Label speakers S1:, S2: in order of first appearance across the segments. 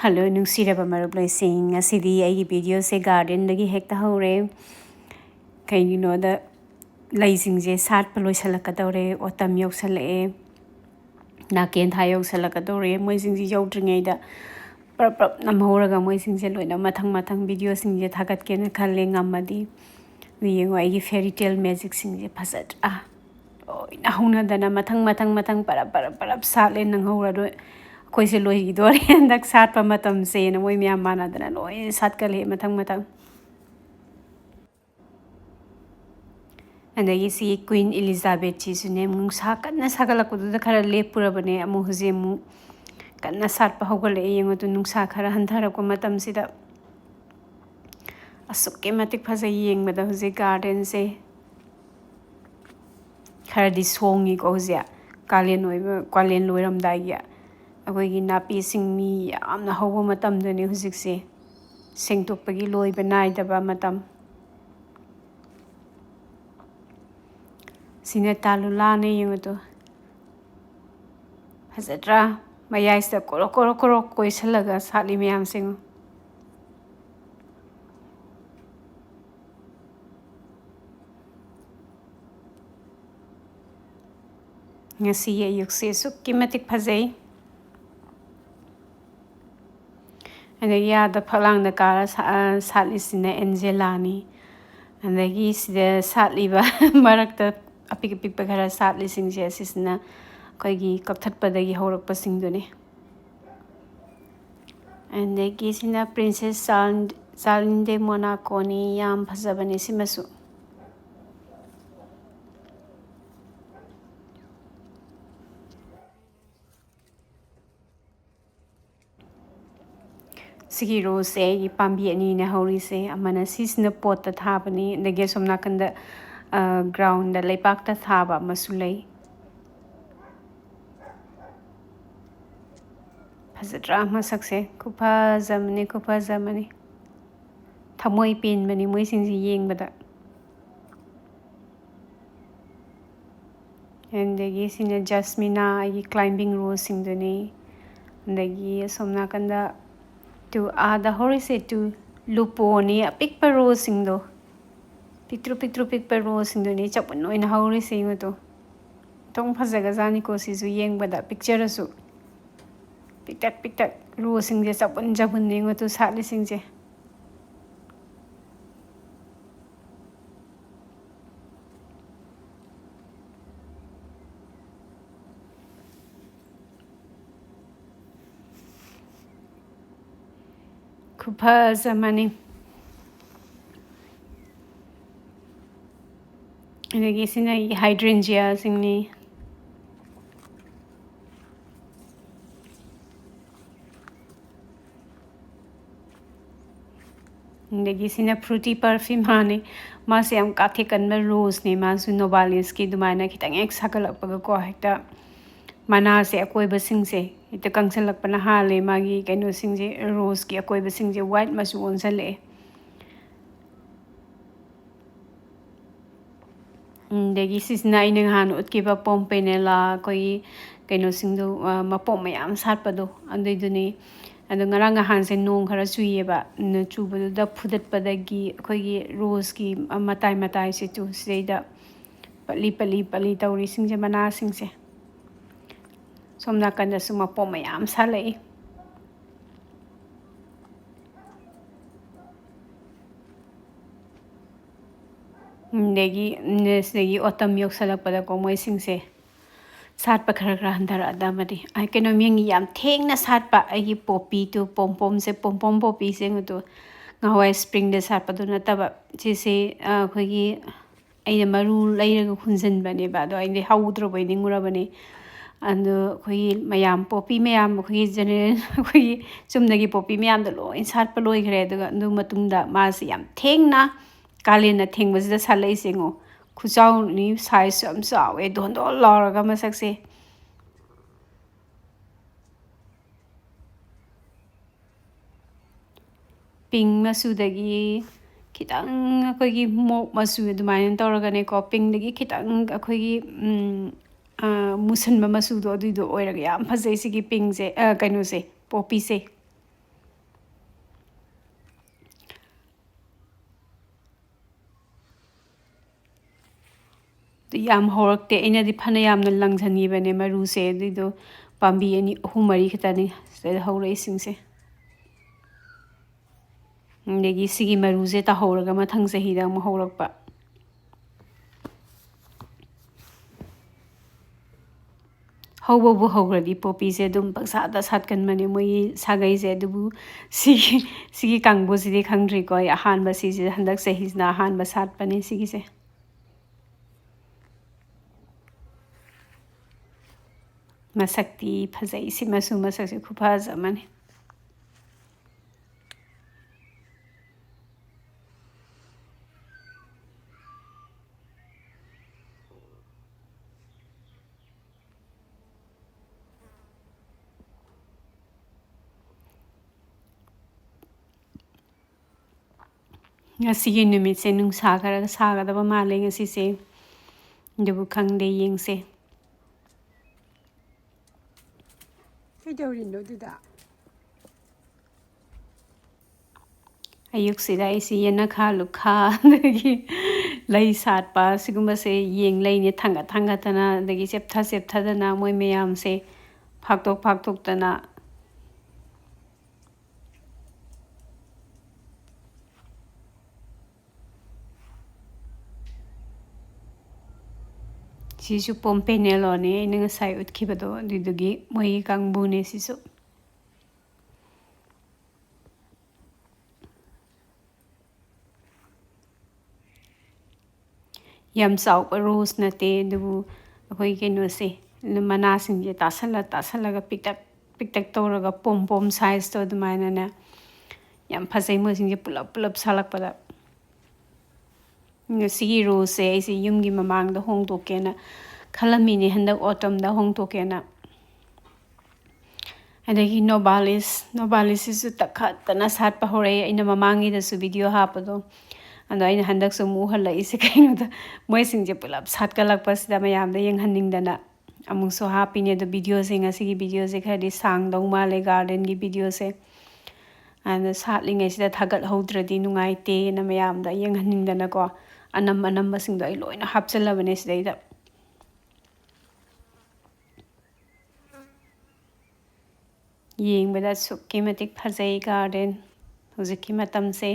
S1: Hello, nungsiraba marubloising asidi aigi video se garden dagi hekta hore kaino da laising je sat paloi salakadore autumn yoksalae naken tha yoksalakadore moising ji yodringai da prap namhoraga moising je loina mathang video sing je thagat ke na khalle ngamadi yengo aigi fairy tale magic sing je phasat na huna dana mathang parap sale nang hora do कोई से लोही दो रे अंदर सात पर मतम से न वही म्याम माना दना लोही सात कर ले मतंग अंदर ये सी क्वीन एलिजाबेथ जी सुने मुंगसा कन्ना सागला को तो खरा ले पूरा बने अमु हुजे मु कन्ना सात पर होगल ए यंगो तो नुंगसा खरा हंथार को मतम से दा असुके मतिक फसे यंग मदा हुजे गार्डन से खरा दि सोंगी को हुजे कालेन लोइरमदाइगी अखोगी नापी सिंगमी यामना हौबा मतमदने हुजिकसे सेंगतोकपगी लोइबा नाइदबा मतम सिने तालुलाने यंगतो फजद्रा मयाइसदा कोरो कोइसलगा साली मयाम सिंग ngasi ayukse sukki matik phajai andagi ada phalang da kara satlisina Angelani andagi sida satliba marakta apik khara satlising je sisna koigi kapthatpadagi horakpa singdune andagi sina Princess Salinde Monaco ni yam phajabani simasu Sigi rose yi pambi ani na hori se amana sisna pot ta thabani dege somna kanda ground da leipak ta thaba masulai phazatra masakse kupa zamani thamoi pin mani moi singji yengbada and dege sina jasmina yi climbing rose singdani dege somna kanda to the horise to luponi a pick per rose sing do pick per rose sing do ni chapno in horise sing to tong phajaga jani ko si ju yeng bada picture su pick that rose sing je chapun jabun ning to sali sing je Kupa zamani lagi sina hydrangea singni lagi sina fruity perfume hane mase am kathe kanma rose ne ma su novalis ki dumaina khitang ek sakalakpaga ko hekta mana se akoi basing se ita kangsalak pana hale magi kaino singje rose ki akoi basing je white masu onsale degi sisna ina han utkiba pompenela koi kaino singdo mapom mayam satpado andai duni ando ngaranga han se nong khara suieba na chubadu da phudat padagi koi rose ki matai se tu seida pali tauri singje mana singse somna kanda suma pomayam salai negi autumn yok salak pada ko moi singse sat pa khara handara adamadi ai keno mingi yam thengna sat pa ai poppy tu pom se pom poppy se ngutu ngawai spring de sat pa du na taba chi se khogi ai maru lairaga khunjan bane ba do ai de haudro bai ningura bane and koi mayam poppy mayam koi general koi chumnagi poppy mayam da lo in sat pa loi gre da ndu matungda ma si yam thengna kalena thengbasida salai singo khuchau ni size am saw e don do laraga masak se pink masu dagi kitang akogi mok masu dumain tawraga ne ko pink dagi kitang akogi musan mama su do du do oira ya phajai sigi ping se kaino se poppy se ꯌꯥꯝ ꯍꯧꯔꯛꯇꯦ ꯑꯩꯅꯗꯤ ꯐꯅ ꯌꯥꯝꯅ ꯂꯪꯁꯤꯟꯈꯤꯕꯅꯦ ꯃꯔꯨꯁꯦ ꯑꯗꯨꯏꯗꯣ ꯄꯥꯝꯕꯤ 2 3 4 ꯈꯛꯇꯅꯤ ꯁꯤꯗ ꯍꯧꯔꯛꯏꯁꯤꯡꯁꯦ ꯑꯗꯒꯤ ꯁꯤꯒꯤ ꯃꯔꯨꯁꯦ ꯇꯥꯍꯧꯔꯒ ꯃꯊꯪ ꯆꯍꯤꯗ ꯑꯃꯨꯛ ꯍꯧꯔꯛꯄ ꯍꯧꯕꯕꯨ ꯍꯧꯈ꯭ꯔꯗꯤ ꯄꯣꯄꯤꯁꯦ ꯑꯗꯨꯝ ꯄꯪꯁꯥꯠꯇ ꯁꯥꯠꯀꯟꯕꯅꯦ ꯃꯣꯏꯒꯤ ꯁꯥꯒꯩꯁꯦ ꯑꯗꯨꯕꯨ ꯁꯤꯒꯤ ꯀꯥꯡꯕꯨꯁꯤꯗꯤ ꯈꯪꯗ꯭ꯔꯤꯀꯣ ꯑꯩ ꯑꯍꯥꯟꯕ ꯁꯤꯁꯦ ꯍꯟꯗꯛ ꯆꯍꯤꯁꯤꯅ ꯑꯍꯥꯟꯕ ꯁꯥꯠꯄꯅꯦ ꯁꯤꯒꯤꯁꯦ ꯃꯁꯛꯇꯤ ꯐꯖꯩ ꯁꯤꯃꯁꯨ ꯃꯁꯛꯁꯦ ꯈꯨꯐꯖ ꯑꯃꯅꯤ ꯉꯁꯤꯒꯤ ꯅꯨꯃꯤꯠꯁꯦ ꯅꯨꯡꯁꯥ ꯈꯔ ꯁꯥꯒꯗꯕ ꯃꯥꯜꯂꯦ ꯉꯁꯤꯁꯦ ꯑꯗꯨꯕꯨ ꯈꯪꯗꯦ ꯌꯦꯡꯁꯦ
S2: ꯀꯩꯗꯧꯔꯤꯅꯣ ꯑꯗꯨꯗ
S1: ꯑꯌꯨꯛꯁꯤꯗ ꯑꯩꯁꯤ ꯌꯦꯅꯈꯥ ꯂꯨꯈꯥ ꯑꯗꯒꯤ ꯂꯩ ꯁꯥꯠꯄ ꯁꯤꯒꯨꯝꯕꯁꯦ ꯌꯦꯡ ꯂꯩꯅꯦ ꯊꯥꯡꯒꯠꯇꯅ ꯑꯗꯒꯤ ꯆꯦꯞꯊꯗꯅ ꯃꯣꯏ ꯃꯌꯥꯝꯁꯦ ꯐꯥꯛꯇꯣꯛꯇꯅ ꯁꯤꯁꯨ ꯄꯣꯝꯄꯦꯅꯦꯂꯣꯅꯦ ꯑꯩꯅ ꯉꯁꯥꯏ ꯎꯠꯈꯤꯕꯗꯣ ꯑꯗꯨꯗꯨꯒꯤ ꯃꯣꯏꯒꯤ ꯀꯥꯡꯕꯨꯅꯦ ꯁꯤꯁꯨ ꯌꯥꯝ ꯆꯥꯎꯕ ꯔꯣꯁ ꯅꯠꯇꯦ ꯑꯗꯨꯕꯨ ꯑꯩꯈꯣꯏ ꯀꯩꯅꯣꯁꯦ ꯃꯅꯥꯁꯤꯡꯁꯦ ꯇꯥꯁꯜꯂꯒ ꯄꯤꯛꯇꯛ ꯇꯧꯔꯒ ꯄꯣꯝ ꯁꯥꯏꯖꯇꯣ ꯑꯗꯨꯃꯥꯏꯅꯅꯦ ꯌꯥꯝ ꯐꯖꯩ ꯃꯣꯏꯁꯤꯡꯁꯦ ꯄꯨꯂꯞ ꯁꯥꯠꯂꯛꯄꯗ ꯁꯤꯒꯤ ꯔꯣꯁꯁꯦ ꯑꯩꯁꯦ ꯌꯨꯝꯒꯤ ꯃꯃꯥꯡꯗ ꯍꯣꯡꯗꯣꯛꯀꯦꯅ ꯈꯜꯂꯝꯃꯤꯅꯦ ꯍꯟꯗꯛ ꯑꯣꯇꯝꯗ ꯍꯣꯡꯗꯣꯛꯀꯦꯅ ꯑꯗꯒꯤ ꯅꯣꯕꯥꯂꯤꯁꯁꯤꯁꯨ ꯇꯛꯈꯠꯇꯅ ꯁꯥꯠꯄ ꯍꯧꯔꯛꯑꯦ ꯑꯩꯅ ꯃꯃꯥꯡꯒꯤꯗꯁꯨ ꯚꯤꯗꯤꯑꯣ ꯍꯥꯞꯄꯗꯣ ꯑꯗꯣ ꯑꯩꯅ ꯍꯟꯗꯛꯁꯨ ꯑꯃꯨꯛ ꯎꯍꯜꯂꯛꯏꯁꯦ ꯀꯩꯅꯣꯗ ꯃꯣꯏꯁꯤꯡꯁꯦ ꯄꯨꯂꯞ ꯁꯥꯠꯀꯠꯂꯛꯄꯁꯤꯗ ꯃꯌꯥꯝꯗ ꯌꯦꯡꯍꯟꯅꯤꯡꯗꯅ ꯑꯃꯨꯛꯁꯨ ꯍꯥꯞꯄꯤꯅꯦ ꯑꯗꯣ ꯚꯤꯗꯤꯑꯣꯁꯦ ꯉꯁꯤꯒꯤ ꯚꯤꯗꯤꯑꯣꯁꯦ ꯈꯔꯗꯤ ꯁꯥꯡꯗꯧ ꯃꯥꯜꯂꯦ ꯒꯥꯔꯗꯦꯟꯒꯤ ꯚꯤꯗꯤꯑꯣꯁꯦ ꯑꯗ ꯁꯥꯠꯂꯤꯉꯩꯁꯤꯗ ꯊꯥꯒꯠꯍꯧꯗ꯭ꯔꯗꯤ ꯅꯨꯡꯉꯥꯏꯇꯦꯅ ꯃꯌꯥꯝꯗ ꯌꯦꯡꯍꯟꯅꯤꯡꯗꯅꯀꯣ ꯑꯅꯝꯕꯁꯤꯡꯗꯣ ꯑꯩ ꯂꯣꯏꯅ ꯍꯥꯞꯆꯤꯜꯂꯕꯅꯦ ꯁꯤꯗꯩꯗ ꯌꯦꯡꯕꯗ ꯑꯁꯨꯛꯀꯤ ꯃꯇꯤꯛ ꯐꯖꯩ ꯒꯥꯔꯗꯦꯟ ꯍꯧꯖꯤꯛꯀꯤ ꯃꯇꯝꯁꯦ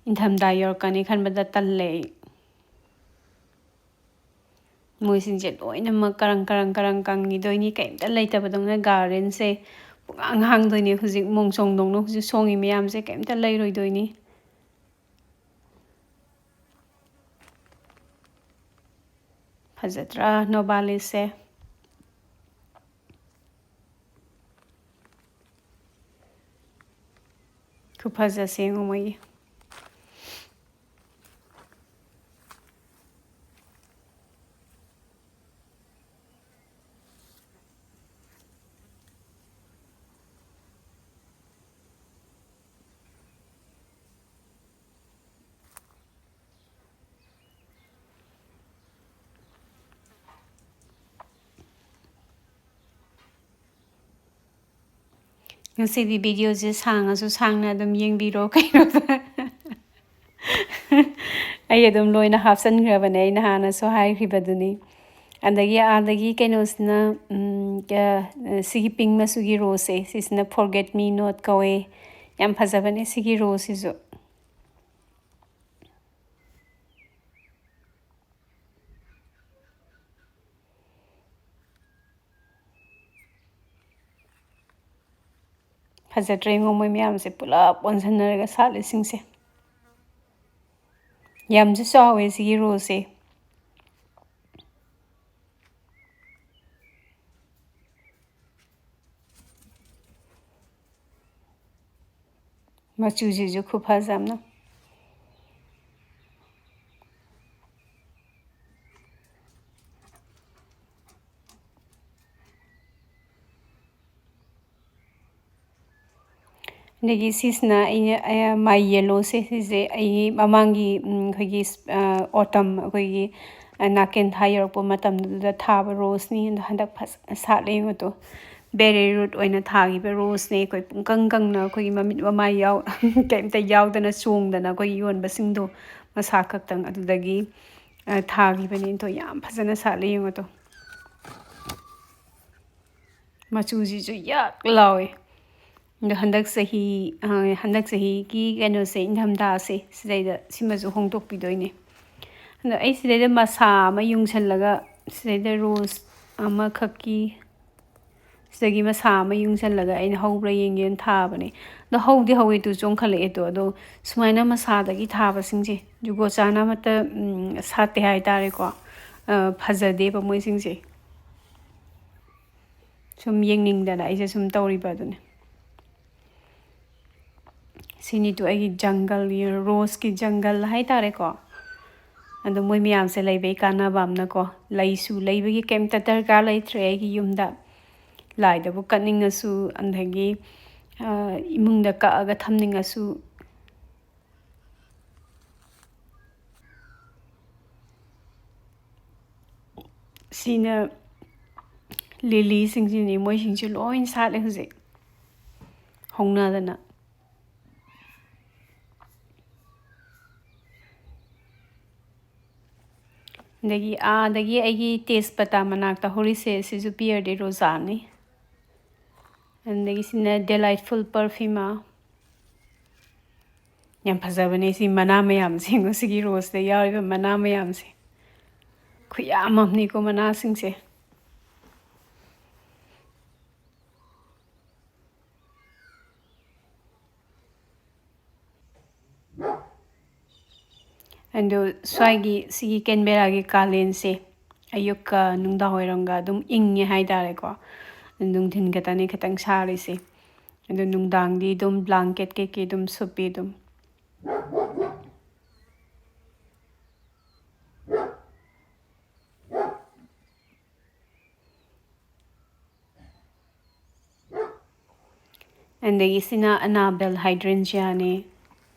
S1: ꯏꯪꯊꯝꯊꯥ ꯌꯧꯔꯛꯀꯅꯤ ꯈꯟꯕꯗ ꯇꯜꯂꯦ ꯑꯩ ꯃꯣꯏꯁꯤꯡꯁꯦ ꯂꯣꯏꯅꯃꯛ ꯀꯔꯪ ꯀꯪꯈꯤꯗꯣꯏꯅꯤ ꯀꯩꯝꯇ ꯂꯩꯇꯕꯗꯧꯅ ꯒꯥꯔꯗꯦꯟꯁꯦ ꯄꯨꯡꯍꯥꯡ ꯍꯥꯡꯗꯣꯏꯅꯤ ꯍꯧꯖꯤꯛ ꯃꯣꯡꯁꯣꯡꯗꯧꯅ ꯍꯧꯖꯤꯛ ꯁꯣꯡꯉꯤ ꯃꯌꯥꯝꯁꯦ ꯀꯩꯝꯇ ꯂꯩꯔꯣꯏꯗꯣꯏꯅꯤ ꯐꯖꯗ꯭ꯔꯥ ꯅꯣꯕꯥꯂꯤꯁꯁꯦ ꯈꯨꯐꯖꯁꯦ ꯌꯦꯡꯉꯨ ꯃꯣꯏꯒꯤ ꯉꯁꯤꯗꯤ ꯚꯤꯗꯤꯑꯣꯁꯦ ꯁꯥꯡꯉꯁꯨ ꯁꯥꯡꯅ ꯑꯗꯨꯝ ꯌꯦꯡꯕꯤꯔꯣ ꯀꯩꯅꯣꯗ ꯑꯩ ꯑꯗꯨꯝ ꯂꯣꯏꯅ ꯍꯥꯞꯆꯤꯟꯈ꯭ꯔꯕꯅꯦ ꯑꯩꯅ ꯍꯥꯟꯅꯁꯨ ꯍꯥꯏꯈ꯭ꯔꯤꯕꯗꯨꯅꯤ ꯑꯗꯒꯤ ꯀꯩꯅꯣꯁꯤꯅ ꯁꯤꯒꯤ ꯄꯤꯡ ꯃꯆꯨꯒꯤ ꯔꯣꯁꯁꯦ ꯁꯤꯁꯤꯅ ꯐꯣꯔꯒꯦꯠ ꯃꯤ ꯅꯣꯠ ꯀꯧꯋꯦ ꯌꯥꯝ ꯐꯖꯕꯅꯦ ꯁꯤꯒꯤ ꯔꯣꯁꯁꯤꯁꯨ ꯐꯖꯗ꯭ꯔꯦ ꯌꯦꯡꯉꯣ ꯃꯣꯏ ꯃꯌꯥꯝꯁꯦ ꯄꯨꯂꯞ ꯑꯣꯟꯁꯤꯟꯅꯔꯒ ꯁꯥꯠꯂꯤꯁꯤꯡꯁꯦ ꯌꯥꯝꯁꯨ ꯆꯥꯎꯋꯦ ꯁꯤꯒꯤ ꯔꯣꯁꯁꯦ ꯃꯆꯨꯁꯤꯁꯨ ꯈꯨꯐꯖ ꯑꯃ ꯑꯗꯒꯤ ꯁꯤꯁꯤꯅ ꯑꯩꯅ ꯃꯥꯏ ꯌꯦꯜꯂꯣꯁꯦ ꯁꯤꯁꯦ ꯑꯩꯒꯤ ꯃꯃꯥꯡꯒꯤ ꯑꯩꯈꯣꯏꯒꯤ ꯑꯣꯇꯝ ꯑꯩꯈꯣꯏꯒꯤ ꯅꯥꯀꯦꯟ ꯊꯥ ꯌꯧꯔꯛꯄ ꯃꯇꯝꯗꯨꯗ ꯊꯥꯕ ꯔꯣꯁꯅꯤ ꯑꯗꯣ ꯍꯟꯗꯛ ꯐꯖꯅ ꯁꯥꯠꯂꯦ ꯌꯦꯡꯉꯨꯇꯣ ꯕꯦꯔꯤ ꯔꯨꯠ ꯑꯣꯏꯅ ꯊꯥꯈꯤꯕ ꯔꯣꯁꯅꯦ ꯑꯩꯈꯣꯏ ꯄꯨꯡꯀꯪ ꯀꯪꯅ ꯑꯩꯈꯣꯏꯒꯤ ꯃꯃꯤꯠ ꯃꯃꯥꯏ ꯀꯩꯝꯇ ꯌꯥꯎꯗꯅ ꯆꯣꯡꯗꯅ ꯑꯩꯈꯣꯏ ꯌꯣꯟꯕꯁꯤꯡꯗꯣ ꯃꯁꯥ ꯈꯛꯇꯪ ꯑꯗꯨꯗꯒꯤ ꯊꯥꯈꯤꯕꯅꯤ ꯑꯗꯣ ꯌꯥꯝ ꯐꯖꯅ ꯁꯥꯠꯂꯦ ꯌꯦꯡꯉꯣ ꯇꯣ ꯃꯆꯨꯁꯤꯁꯨ ꯌꯥꯛ ꯂꯥꯎꯋꯦ ꯑꯗꯣ ꯍꯟꯗꯛ ꯆꯍꯤꯒꯤ ꯀꯩꯅꯣꯁꯦ ꯏꯪꯊꯝꯊꯥꯁꯦ ꯁꯤꯗꯩꯗ ꯁꯤꯃꯁꯨ ꯍꯣꯡꯗꯣꯛꯄꯤꯗꯣꯏꯅꯦ ꯑꯗꯣ ꯑꯩ ꯁꯤꯗꯩꯗ ꯃꯁꯥ ꯑꯃ ꯌꯨꯡꯁꯜꯂꯒ ꯁꯤꯗꯩꯗ ꯔꯣꯁ ꯑꯃꯈꯛꯀꯤ ꯁꯤꯗꯒꯤ ꯃꯁꯥ ꯑꯃ ꯌꯨꯡꯁꯜꯂꯒ ꯑꯩꯅ ꯍꯧꯕ꯭ꯔꯥ ꯌꯦꯡꯒꯦꯅ ꯊꯥꯕꯅꯦ ꯑꯗꯣ ꯍꯧꯗꯤ ꯍꯧꯋꯦ ꯇꯨ ꯆꯣꯡꯈꯠꯂꯛꯑꯦ ꯇꯣ ꯑꯗꯣ ꯁꯨꯃꯥꯏꯅ ꯃꯁꯥꯗꯒꯤ ꯊꯥꯕꯁꯤꯡꯁꯦ ꯖꯨꯒꯣꯠꯆꯥꯅ ꯑꯃꯠꯇ ꯁꯥꯠꯇꯦ ꯍꯥꯏꯇꯥꯔꯦꯀꯣ ꯐꯖꯗꯦꯕ ꯃꯣꯏꯁꯤꯡꯁꯦ ꯁꯨꯝ ꯌꯦꯡꯅꯤꯡꯗꯅ ꯑꯩꯁꯦ ꯁꯨꯝ ꯇꯧꯔꯤꯕ ꯑꯗꯨꯅꯦ ꯁꯤꯅꯤꯇꯨ ꯑꯩꯒꯤ ꯖꯪꯒꯜ ꯔꯣꯁꯀꯤ ꯖꯪꯒꯜ ꯍꯥꯏꯇꯥꯔꯦꯀꯣ ꯑꯗꯣ ꯃꯣꯏ ꯃꯌꯥꯝꯁꯦ ꯂꯩꯕꯩ ꯀꯥꯟꯅꯕ ꯑꯃꯅꯀꯣ ꯂꯩꯁꯨ ꯂꯩꯕꯒꯤ ꯀꯩꯝꯇ ꯗꯔꯀꯥꯔ ꯂꯩꯇ꯭ꯔꯦ ꯑꯩꯒꯤ ꯌꯨꯝꯗ ꯂꯥꯏꯗꯕꯨ ꯀꯠꯅꯤꯡꯉꯁꯨ ꯑꯗꯒꯤ ꯏꯃꯨꯡꯗ ꯀꯛꯑꯒ ꯊꯝꯅꯤꯡꯉꯁꯨ ꯁꯤꯅ ꯂꯤꯂꯤꯁꯤꯡꯁꯤꯅꯤ ꯃꯣꯏꯁꯤꯡꯁꯨ ꯂꯣꯏ ꯁꯥꯠꯂꯦ ꯍꯧꯖꯤꯛ ꯍꯧꯅꯗꯅ ꯑꯗꯒꯤ ꯑꯩꯒꯤ ꯇꯦꯖꯄꯇꯥ ꯃꯅꯥꯛꯇ ꯍꯧꯔꯤꯁꯦ ꯁꯤꯁꯨ ꯄꯤꯌꯔꯗꯤ ꯔꯣꯖꯥꯅꯤ ꯑꯗꯒꯤ ꯁꯤꯅ ꯗꯦꯂꯥꯏꯠꯐꯨꯜ ꯄꯔꯐ꯭ꯌꯨꯃꯥ ꯌꯥꯝ ꯐꯖꯕꯅꯦ ꯁꯤ ꯃꯅꯥ ꯃꯌꯥꯝꯁꯦ ꯁꯤꯒꯤ ꯔꯣꯁꯇ ꯌꯥꯎꯔꯤꯕ ꯃꯅꯥ ꯃꯌꯥꯝꯁꯦ ꯈꯨꯌꯥꯝ ꯑꯃꯅꯤꯀꯣ ꯃꯅꯥꯁꯤꯡꯁꯦ ꯑꯗꯣ ꯁꯤꯒꯤ ꯀꯦꯟꯕꯦꯔꯥꯒꯤ ꯀꯥꯂꯦꯟꯁꯦ ꯑꯌꯨꯛꯀ ꯅꯨꯡꯗꯥꯡꯋꯥꯏꯔꯝꯒ ꯑꯗꯨꯝ ꯏꯪꯉꯦ ꯍꯥꯏꯇꯥꯔꯦꯀꯣ ꯅꯨꯡꯊꯤꯟ ꯈꯛꯇꯅꯤ ꯈꯤꯇꯪ ꯁꯥꯔꯤꯁꯦ ꯑꯗꯣ ꯅꯨꯡꯗꯥꯡꯗꯤ ꯑꯗꯨꯝ ꯕ꯭ꯂꯥꯡꯀꯦꯠ ꯀꯩꯀꯩ ꯑꯗꯨꯝ ꯁꯨꯞꯄꯤ ꯑꯗꯨꯝ ꯑꯗꯒꯤ ꯁꯤꯅ ꯑꯅꯥꯕꯦꯜ ꯍꯥꯏꯗ꯭ꯔꯦꯟꯖꯤꯌꯥꯅꯤ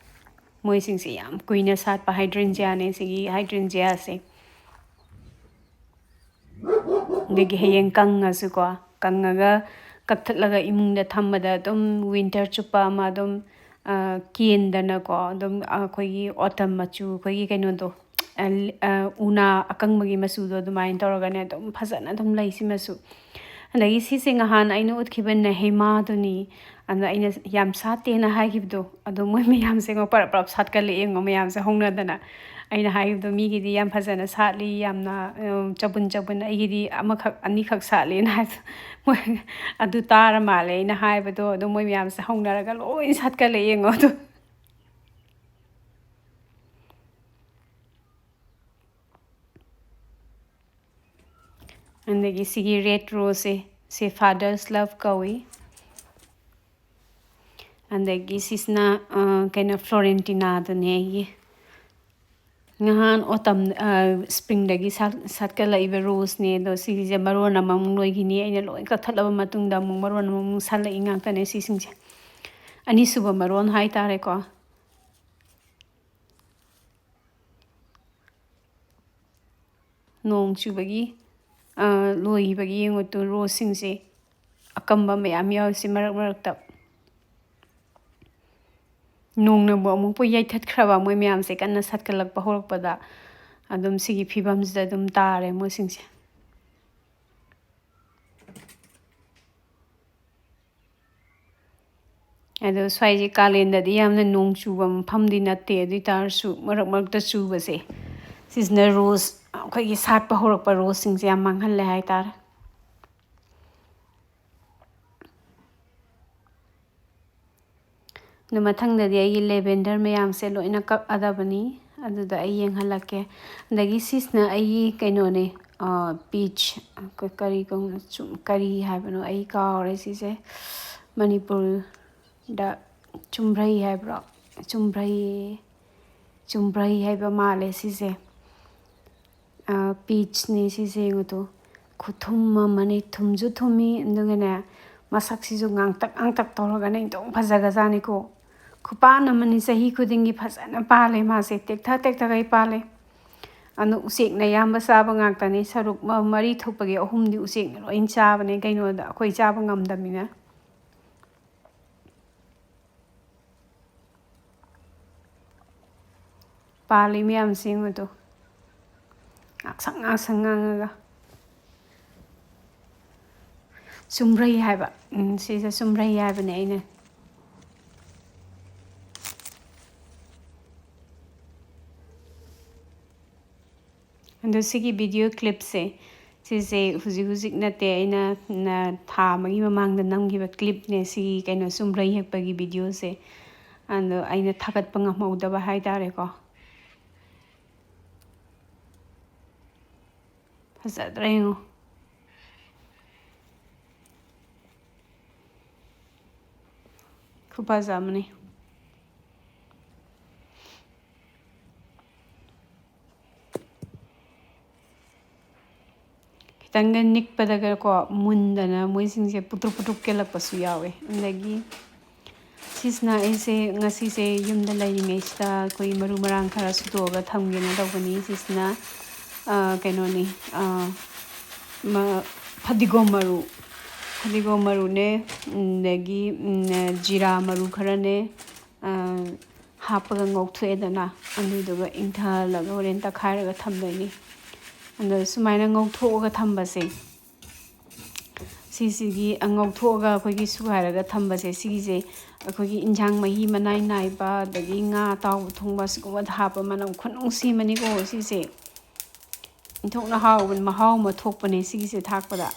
S1: ꯃꯣꯏꯁꯤꯡꯁꯦ ꯌꯥꯝ ꯀꯨꯏꯅ ꯁꯥꯠꯄ ꯍꯥꯏꯗ꯭ꯔꯦꯟꯖꯤꯌꯥꯅꯦ ꯁꯤꯒꯤ ꯍꯥꯏꯗ꯭ꯔꯦꯟꯖꯤꯌꯥꯁꯦ ꯑꯗꯒꯤ ꯍꯌꯦꯡ ꯀꯪꯉꯁꯨꯀꯣ ꯀꯪꯉꯒ ꯀꯛꯊꯠꯂꯒ ꯏꯃꯨꯡꯗ ꯊꯝꯕꯗ ꯑꯗꯨꯝ ꯋꯤꯟꯇꯔ ꯆꯨꯞꯄ ꯑꯃ ꯑꯗꯨꯝ ꯀꯦꯟꯗꯅꯀꯣ ꯑꯗꯨꯝ ꯑꯩꯈꯣꯏꯒꯤ ꯑꯣꯇꯝ ꯃꯆꯨ ꯑꯩꯈꯣꯏꯒꯤ ꯀꯩꯅꯣꯗꯣ ꯎꯅꯥ ꯑꯀꯪꯕꯒꯤ ꯃꯆꯨꯗꯣ ꯑꯗꯨꯃꯥꯏꯅ ꯇꯧꯔꯒꯅꯦ ꯑꯗꯨꯝ ꯐꯖꯅ ꯑꯗꯨꯝ ꯂꯩ ꯁꯤꯃꯁꯨ ꯑꯗꯒꯤ ꯁꯤꯁꯦ ꯅꯍꯥꯟ ꯑꯩꯅ ꯎꯠꯈꯤꯕ ꯅꯍꯦꯃꯥꯗꯨꯅꯤ ꯑꯗ ꯑꯩꯅ ꯌꯥꯝ ꯁꯥꯠꯇꯦꯅ ꯍꯥꯏꯈꯤꯕꯗꯣ ꯑꯗꯣ ꯃꯣꯏ ꯃꯌꯥꯝꯁꯦ ꯄꯔꯞ ꯄꯔꯞ ꯁꯥꯠꯀꯠꯂꯛꯑꯦ ꯌꯦꯡꯉꯣ ꯃꯌꯥꯝꯁꯦ ꯍꯧꯅꯗꯅ ꯑꯩꯅ ꯍꯥꯏꯈꯤꯕꯗꯣ ꯃꯤꯒꯤꯗꯤ ꯌꯥꯝ ꯐꯖꯅ ꯁꯥꯠꯂꯤ ꯌꯥꯝꯅ ꯆꯕꯨꯟ ꯆꯕꯨꯟ ꯑꯩꯒꯤꯗꯤ ꯑꯃꯈꯛ ꯑꯅꯤꯈꯛ ꯁꯥꯠꯂꯦꯅ ꯍꯥꯏꯕꯗꯣ ꯃꯣꯏ ꯑꯗꯨ ꯇꯥꯔ ꯃꯥꯜꯂꯦ ꯑꯩꯅ ꯍꯥꯏꯕꯗꯣ ꯑꯗꯣ ꯃꯣꯏ ꯃꯌꯥꯝꯁꯦ ꯍꯧꯅꯔꯒ ꯂꯣꯏ ꯁꯥꯠꯀꯠꯂꯛꯑꯦ ꯌꯦꯡꯉꯣ ꯑꯗꯣ ꯑꯗꯒꯤ ꯁꯤꯒꯤ ꯔꯦꯠ ꯔꯣꯁꯁꯦ ꯁꯤ ꯐꯥꯗꯔꯁ ꯂꯞ ꯀꯧꯏ ꯑꯗꯒꯤ ꯁꯤꯁꯤꯅ ꯀꯩꯅꯣ ꯐ꯭ꯂꯣꯔꯦꯟꯇꯤꯅꯥꯗꯨꯅꯦ ꯑꯩꯒꯤ ꯅꯍꯥꯟ ꯑꯣꯇꯝ ꯁ꯭ꯄ꯭ꯔꯤꯡꯗꯒꯤ ꯁꯥꯠꯀꯠꯂꯛꯏꯕ ꯔꯣꯁꯅꯦ ꯑꯗꯣ ꯁꯤꯒꯤꯁꯦ ꯃꯔꯣꯟ ꯑꯃꯃꯨꯛ ꯂꯣꯏꯈꯤꯅꯤ ꯑꯩꯅ ꯂꯣꯏ ꯀꯛꯊꯠꯂꯕ ꯃꯇꯨꯡꯗ ꯑꯃꯨꯛ ꯃꯔꯣꯟ ꯑꯃꯃꯨꯛ ꯁꯥꯠꯂꯛꯏ ꯉꯥꯛꯇꯅꯦ ꯁꯤꯁꯤꯡꯁꯦ ꯑꯅꯤꯁꯨꯕ ꯃꯔꯣꯟ ꯍꯥꯏꯇꯥꯔꯦꯀꯣ ꯅꯣꯡ ꯆꯨꯕꯒꯤ ꯂꯣꯏꯈꯤꯕꯒꯤ ꯌꯦꯡꯉꯨꯇꯨ ꯔꯣꯁꯁꯤꯡꯁꯦ ꯑꯀꯝꯕ ꯃꯌꯥꯝ ꯌꯥꯎꯔꯤꯁꯤ ꯃꯔꯛ ꯃꯔꯛꯇ ꯅꯣꯡꯅꯕꯨ ꯑꯃꯨꯛꯄꯨ ꯌꯩꯊꯠꯈ꯭ꯔꯕ ꯃꯣꯏ ꯃꯌꯥꯝꯁꯦ ꯀꯟꯅ ꯁꯥꯠꯀꯠꯂꯛꯄ ꯍꯧꯔꯛꯄꯗ ꯑꯗꯨꯝ ꯁꯤꯒꯤ ꯐꯤꯕꯝꯁꯤꯗ ꯑꯗꯨꯝ ꯇꯥꯔꯦ ꯃꯣꯏꯁꯤꯡꯁꯦ ꯑꯗꯣ ꯁ꯭ꯋꯥꯏꯁꯦ ꯀꯥꯂꯦꯟꯗꯗꯤ ꯌꯥꯝꯅ ꯅꯣꯡ ꯆꯨꯕ ꯃꯐꯝꯗꯤ ꯅꯠꯇꯦ ꯑꯗꯨ ꯑꯣꯏ ꯇꯥꯔꯁꯨ ꯃꯔꯛ ꯃꯔꯛꯇ ꯆꯨꯕꯁꯦ ꯁꯤꯁꯤꯅ ꯔꯣꯁ ꯑꯩꯈꯣꯏꯒꯤ ꯁꯥꯠꯄ ꯍꯧꯔꯛꯄ ꯔꯣꯁꯁꯤꯡꯁꯦ ꯌꯥꯝ ꯃꯥꯡꯍꯜꯂꯦ ꯍꯥꯏꯇꯥꯔꯦ ꯑꯗꯨ ꯃꯊꯪꯗꯗꯤ ꯑꯩꯒꯤ ꯂꯦꯚꯦꯟꯗꯔ ꯃꯌꯥꯝꯁꯦ ꯂꯣꯏꯅ ꯀꯛꯑꯗꯕꯅꯤ ꯑꯗꯨꯗ ꯑꯩ ꯌꯦꯡꯍꯜꯂꯛꯀꯦ ꯑꯗꯒꯤ ꯁꯤꯁꯤꯅ ꯑꯩꯒꯤ ꯀꯩꯅꯣꯅꯦ ꯄꯤꯆ ꯀꯔꯤ ꯍꯥꯏꯕꯅꯣ ꯑꯩ ꯀꯥꯎꯔꯦ ꯁꯤꯁꯦ ꯃꯅꯤꯄꯨꯔꯗ ꯆꯨꯝꯕ꯭ꯔꯩ ꯍꯥꯏꯕ꯭ꯔꯣ ꯆꯨꯝꯕ꯭ꯔꯩ ꯍꯥꯏꯕ ꯃꯥꯜꯂꯦ ꯁꯤꯁꯦ ꯄꯤꯆꯅꯤ ꯁꯤꯁꯦ ꯌꯦꯡꯉꯨꯇꯨ ꯈꯨꯊꯨꯝ ꯑꯃꯅꯤ ꯊꯨꯝꯁꯨ ꯊꯨꯝꯃꯤ ꯑꯗꯨꯒꯅꯦ ꯃꯁꯛꯁꯤꯁꯨ ꯉꯥꯡꯇꯛ ꯉꯥꯡꯇꯛ ꯇꯧꯔꯒꯅꯦ ꯏꯟꯊꯣꯛ ꯐꯖꯒꯖꯥꯅꯤꯀꯣ ꯈꯨꯄꯥꯟ ꯑꯃꯅꯤ ꯆꯍꯤ ꯈꯨꯗꯤꯡꯒꯤ ꯐꯖꯅ ꯄꯥꯜꯂꯦ ꯃꯥꯁꯦ ꯇꯦꯛꯊ ꯇꯦꯛꯊꯒꯩ ꯄꯥꯜꯂꯦ ꯑꯗꯨ ꯎꯆꯦꯛꯅ ꯑꯌꯥꯝꯕ ꯆꯥꯕ ꯉꯥꯛꯇꯅꯤ ꯁꯔꯨꯛ ꯃꯔꯤ ꯊꯣꯛꯄꯒꯤ ꯑꯍꯨꯝꯗꯤ ꯎꯆꯦꯛꯅ ꯂꯣꯏ ꯆꯥꯕꯅꯦ ꯀꯩꯅꯣꯗ ꯑꯩꯈꯣই ꯆꯥꯕ ꯉꯝꯗꯕꯅꯤꯅ ꯄꯥꯜꯂꯤ ꯃꯌꯥꯝꯁꯦ ꯌꯦꯡꯉꯨꯇꯨ ꯉꯥꯡꯁꯪ ꯉꯥꯡꯉꯒ ꯆꯨꯝꯕ꯭ꯔꯩ ꯍꯥꯏꯕ ꯁꯤꯁꯦ ꯆꯨꯝꯕ꯭ꯔꯩ ꯍꯥꯏꯕꯅꯦ ꯑꯩꯅ ꯑꯗꯣ ꯁꯤꯒꯤ ꯚꯤꯗꯤꯑꯣ ꯀ꯭ꯂꯤꯞꯁꯦ ꯁꯤꯁꯦ ꯍꯧꯖꯤꯛ ꯅꯠꯇꯦ ꯑꯩꯅ ꯊꯥ ꯑꯃꯒꯤ ꯃꯃꯥꯡꯗ ꯅꯝꯈꯤꯕ ꯀ꯭ꯂꯤꯞꯅꯦ ꯁꯤꯒꯤ ꯀꯩꯅꯣ ꯆꯨꯝꯕ꯭ꯔꯩ ꯍꯦꯛꯄꯒꯤ ꯚꯤꯗꯤꯑꯣꯁꯦ ꯑꯗꯣ ꯑꯩꯅ ꯊꯥꯒꯠꯄ ꯉꯝꯍꯧꯗꯕ ꯍꯥꯏꯇꯥꯔꯦꯀꯣ ꯐꯖꯗ꯭ꯔꯥ ꯌꯦꯡꯉꯣ ꯈꯨꯐꯖ ꯑꯃꯅꯤ ꯈꯤꯇꯪꯒ ꯅꯤꯛꯄꯗꯒꯀꯣ ꯃꯨꯟꯗꯅ ꯃꯣꯏꯁꯤꯡꯁꯦ ꯄꯨꯇ꯭ꯔꯨꯛ ꯀꯦꯜꯂꯛꯄꯁꯨ ꯌꯥꯎꯋꯦ ꯑꯗꯒꯤ ꯁꯤꯁꯤꯅ ꯑꯩꯁꯦ ꯉꯁꯤꯁꯦ ꯌꯨꯝꯗ ꯂꯩꯔꯤꯉꯩꯁꯤꯗ ꯑꯩꯈꯣꯏ ꯃꯔꯨ ꯃꯔꯥꯡ ꯈꯔ ꯁꯨꯗꯣꯛꯑꯒ ꯊꯝꯒꯦꯅ ꯇꯧꯕꯅꯤ ꯁꯤꯁꯤꯅ ꯀꯩꯅꯣꯅꯤ ꯐꯗꯤꯒꯣꯝ ꯃꯔꯨꯅꯦ ꯑꯗꯒꯤ ꯖꯤꯔꯥ ꯃꯔꯨ ꯈꯔꯅꯦ ꯍꯥꯞꯄꯒ ꯉꯧꯊꯣꯛꯑꯦꯗꯅ ꯑꯗꯨꯗꯨꯒ ꯏꯪꯊꯍꯜꯂꯒ ꯍꯣꯔꯦꯟ ꯇꯛꯈꯥꯏꯔꯒ ꯊꯝꯗꯣꯏꯅꯤ ꯑꯗꯣ ꯁꯨꯃꯥꯏꯅ ꯉꯧꯊꯣꯛꯑꯒ ꯊꯝꯕꯁꯦ ꯁꯤꯁꯤꯒꯤ ꯉꯧꯊꯣꯛꯑꯒ ꯑꯩꯈꯣꯏꯒꯤ ꯁꯨꯒꯥꯏꯔꯒ ꯊꯝꯕꯁꯦ ꯁꯤꯒꯤꯁꯦ ꯑꯩꯈꯣꯏꯒꯤ ꯏꯟꯖꯥꯡ ꯃꯍꯤ ꯃꯅꯥꯏ ꯅꯥꯏꯕ ꯑꯗꯒꯤ ꯉꯥ ꯑꯇꯥꯎꯕ ꯊꯣꯡꯕ ꯁꯤꯒꯨꯝꯕꯗ ꯍꯥꯞꯄ ꯃꯅꯝ ꯈꯨꯅꯨꯡꯁꯤꯃꯅꯤꯀꯣ ꯁꯤꯁꯦ ꯏꯟꯊꯣꯛꯅ ꯍꯥꯎꯕ ꯃꯍꯥꯎ ꯑꯃ ꯊꯣꯛꯄꯅꯦ ꯁꯤꯒꯤꯁꯦ ꯊꯥꯛꯄꯗ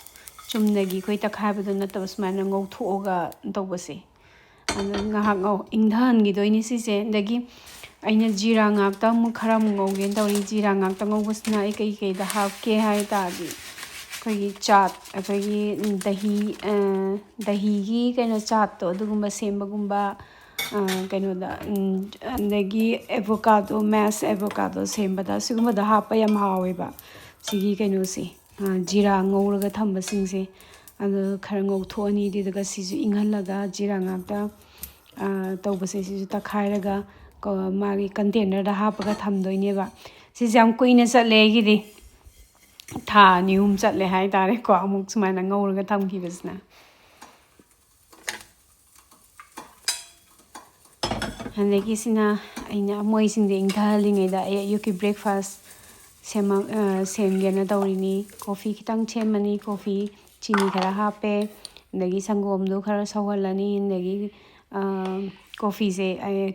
S1: ꯆꯨꯝꯅꯒꯤ ꯑꯩꯈꯣꯏ ꯇꯛꯈꯥꯏꯕꯗꯣ ꯅꯠꯇꯕ ꯁꯨꯃꯥꯏꯅ ꯉꯧꯊꯣꯛꯑꯒ ꯇꯧꯕꯁꯦ ꯑꯗꯨ ꯉꯥꯏꯍꯥꯛ ꯏꯪꯊꯍꯟꯈꯤꯗꯣꯏꯅꯤ ꯁꯤꯁꯦ ꯑꯗꯒꯤ ꯑꯩꯅ ꯖꯤꯔꯥ ꯉꯥꯛꯇ ꯈꯔ ꯑꯃꯨꯛ ꯉꯧꯒꯦꯅ ꯇꯧꯔꯤ ꯖꯤꯔꯥ ꯉꯥꯛꯇ ꯉꯧꯕꯁꯤꯅ ꯑꯩ ꯀꯩꯗ ꯍꯥꯞꯀꯦ ꯍꯥꯏ ꯇꯥꯔꯗꯤ ꯑꯩꯈꯣꯏꯒꯤ ꯆꯥꯠ ꯑꯩꯈꯣꯏꯒꯤ ꯗꯍꯤꯒꯤ ꯀꯩꯅꯣ ꯆꯥꯠꯇꯣ ꯑꯗꯨꯒꯨꯝꯕ ꯁꯦꯝꯕꯒꯨꯝꯕ ꯀꯩꯅꯣꯗ ꯑꯗꯒꯤ ꯃꯦꯁ ꯑꯦꯚꯣꯀꯥꯗꯣ ꯁꯦꯝꯕꯗ ꯁꯤꯒꯨꯝꯕꯗ ꯍꯥꯞꯄ ꯌꯥꯝ ꯍꯥꯎꯋꯦꯕ ꯁꯤꯒꯤ ꯀꯩꯅꯣꯁꯦ ꯖꯤꯔꯥ ꯉꯧꯔꯒ ꯊꯝꯕꯁꯤꯡꯁꯦ ꯑꯗꯨꯈꯔ ꯉꯧꯊꯣꯛꯑꯅꯤ ꯑꯗꯨꯗꯨꯒ ꯁꯤꯁꯨ ꯏꯪꯍꯜꯂꯒ ꯖꯤꯔꯥ ꯉꯥꯛꯇ ꯇꯧꯕꯁꯦ ꯁꯤꯁꯨ ꯇꯛꯈꯥꯏꯔꯒ ꯃꯥꯒꯤ ꯀꯟꯇꯦꯅꯔꯗ ꯍꯥꯞꯄꯒ ꯊꯝꯗꯣꯏꯅꯦꯕ ꯁꯤꯁꯦ ꯌꯥꯝ ꯀꯨꯏꯅ ꯆꯠꯂꯦ ꯑꯩꯒꯤꯗꯤ ꯊꯥ 2-3 ꯆꯠꯂꯦ ꯍꯥꯏꯇꯥꯔꯦꯀꯣ ꯑꯃꯨꯛ ꯁꯨꯃꯥꯏꯅ ꯉꯧꯔꯒ ꯊꯝꯈꯤꯕꯁꯤꯅ ꯑꯗꯒꯤ ꯁꯤꯅ ꯑꯩꯅ ꯃꯣꯏꯁꯤꯡꯁꯦ ꯏꯪꯊꯍꯜꯂꯤꯉꯩꯗ ꯑꯩ ꯑꯌꯨꯛꯀꯤ ꯕ꯭ꯔꯦꯛꯐꯥꯁ ꯁꯦꯝꯒꯦꯅ ꯇꯧꯔꯤꯅꯤ ꯀꯣꯐꯤ ꯈꯤꯇꯪ ꯁꯦꯝꯃꯅꯤ ꯀꯣꯐꯤ ꯆꯤꯅꯤ ꯈꯔ ꯍꯥꯞꯄꯦ ꯑꯗꯒꯤ ꯁꯪꯒꯣꯝꯗꯣ ꯈꯔ ꯁꯧꯍꯜꯂꯅꯤ ꯑꯗꯒꯤ ꯀꯣꯐꯤꯁꯦ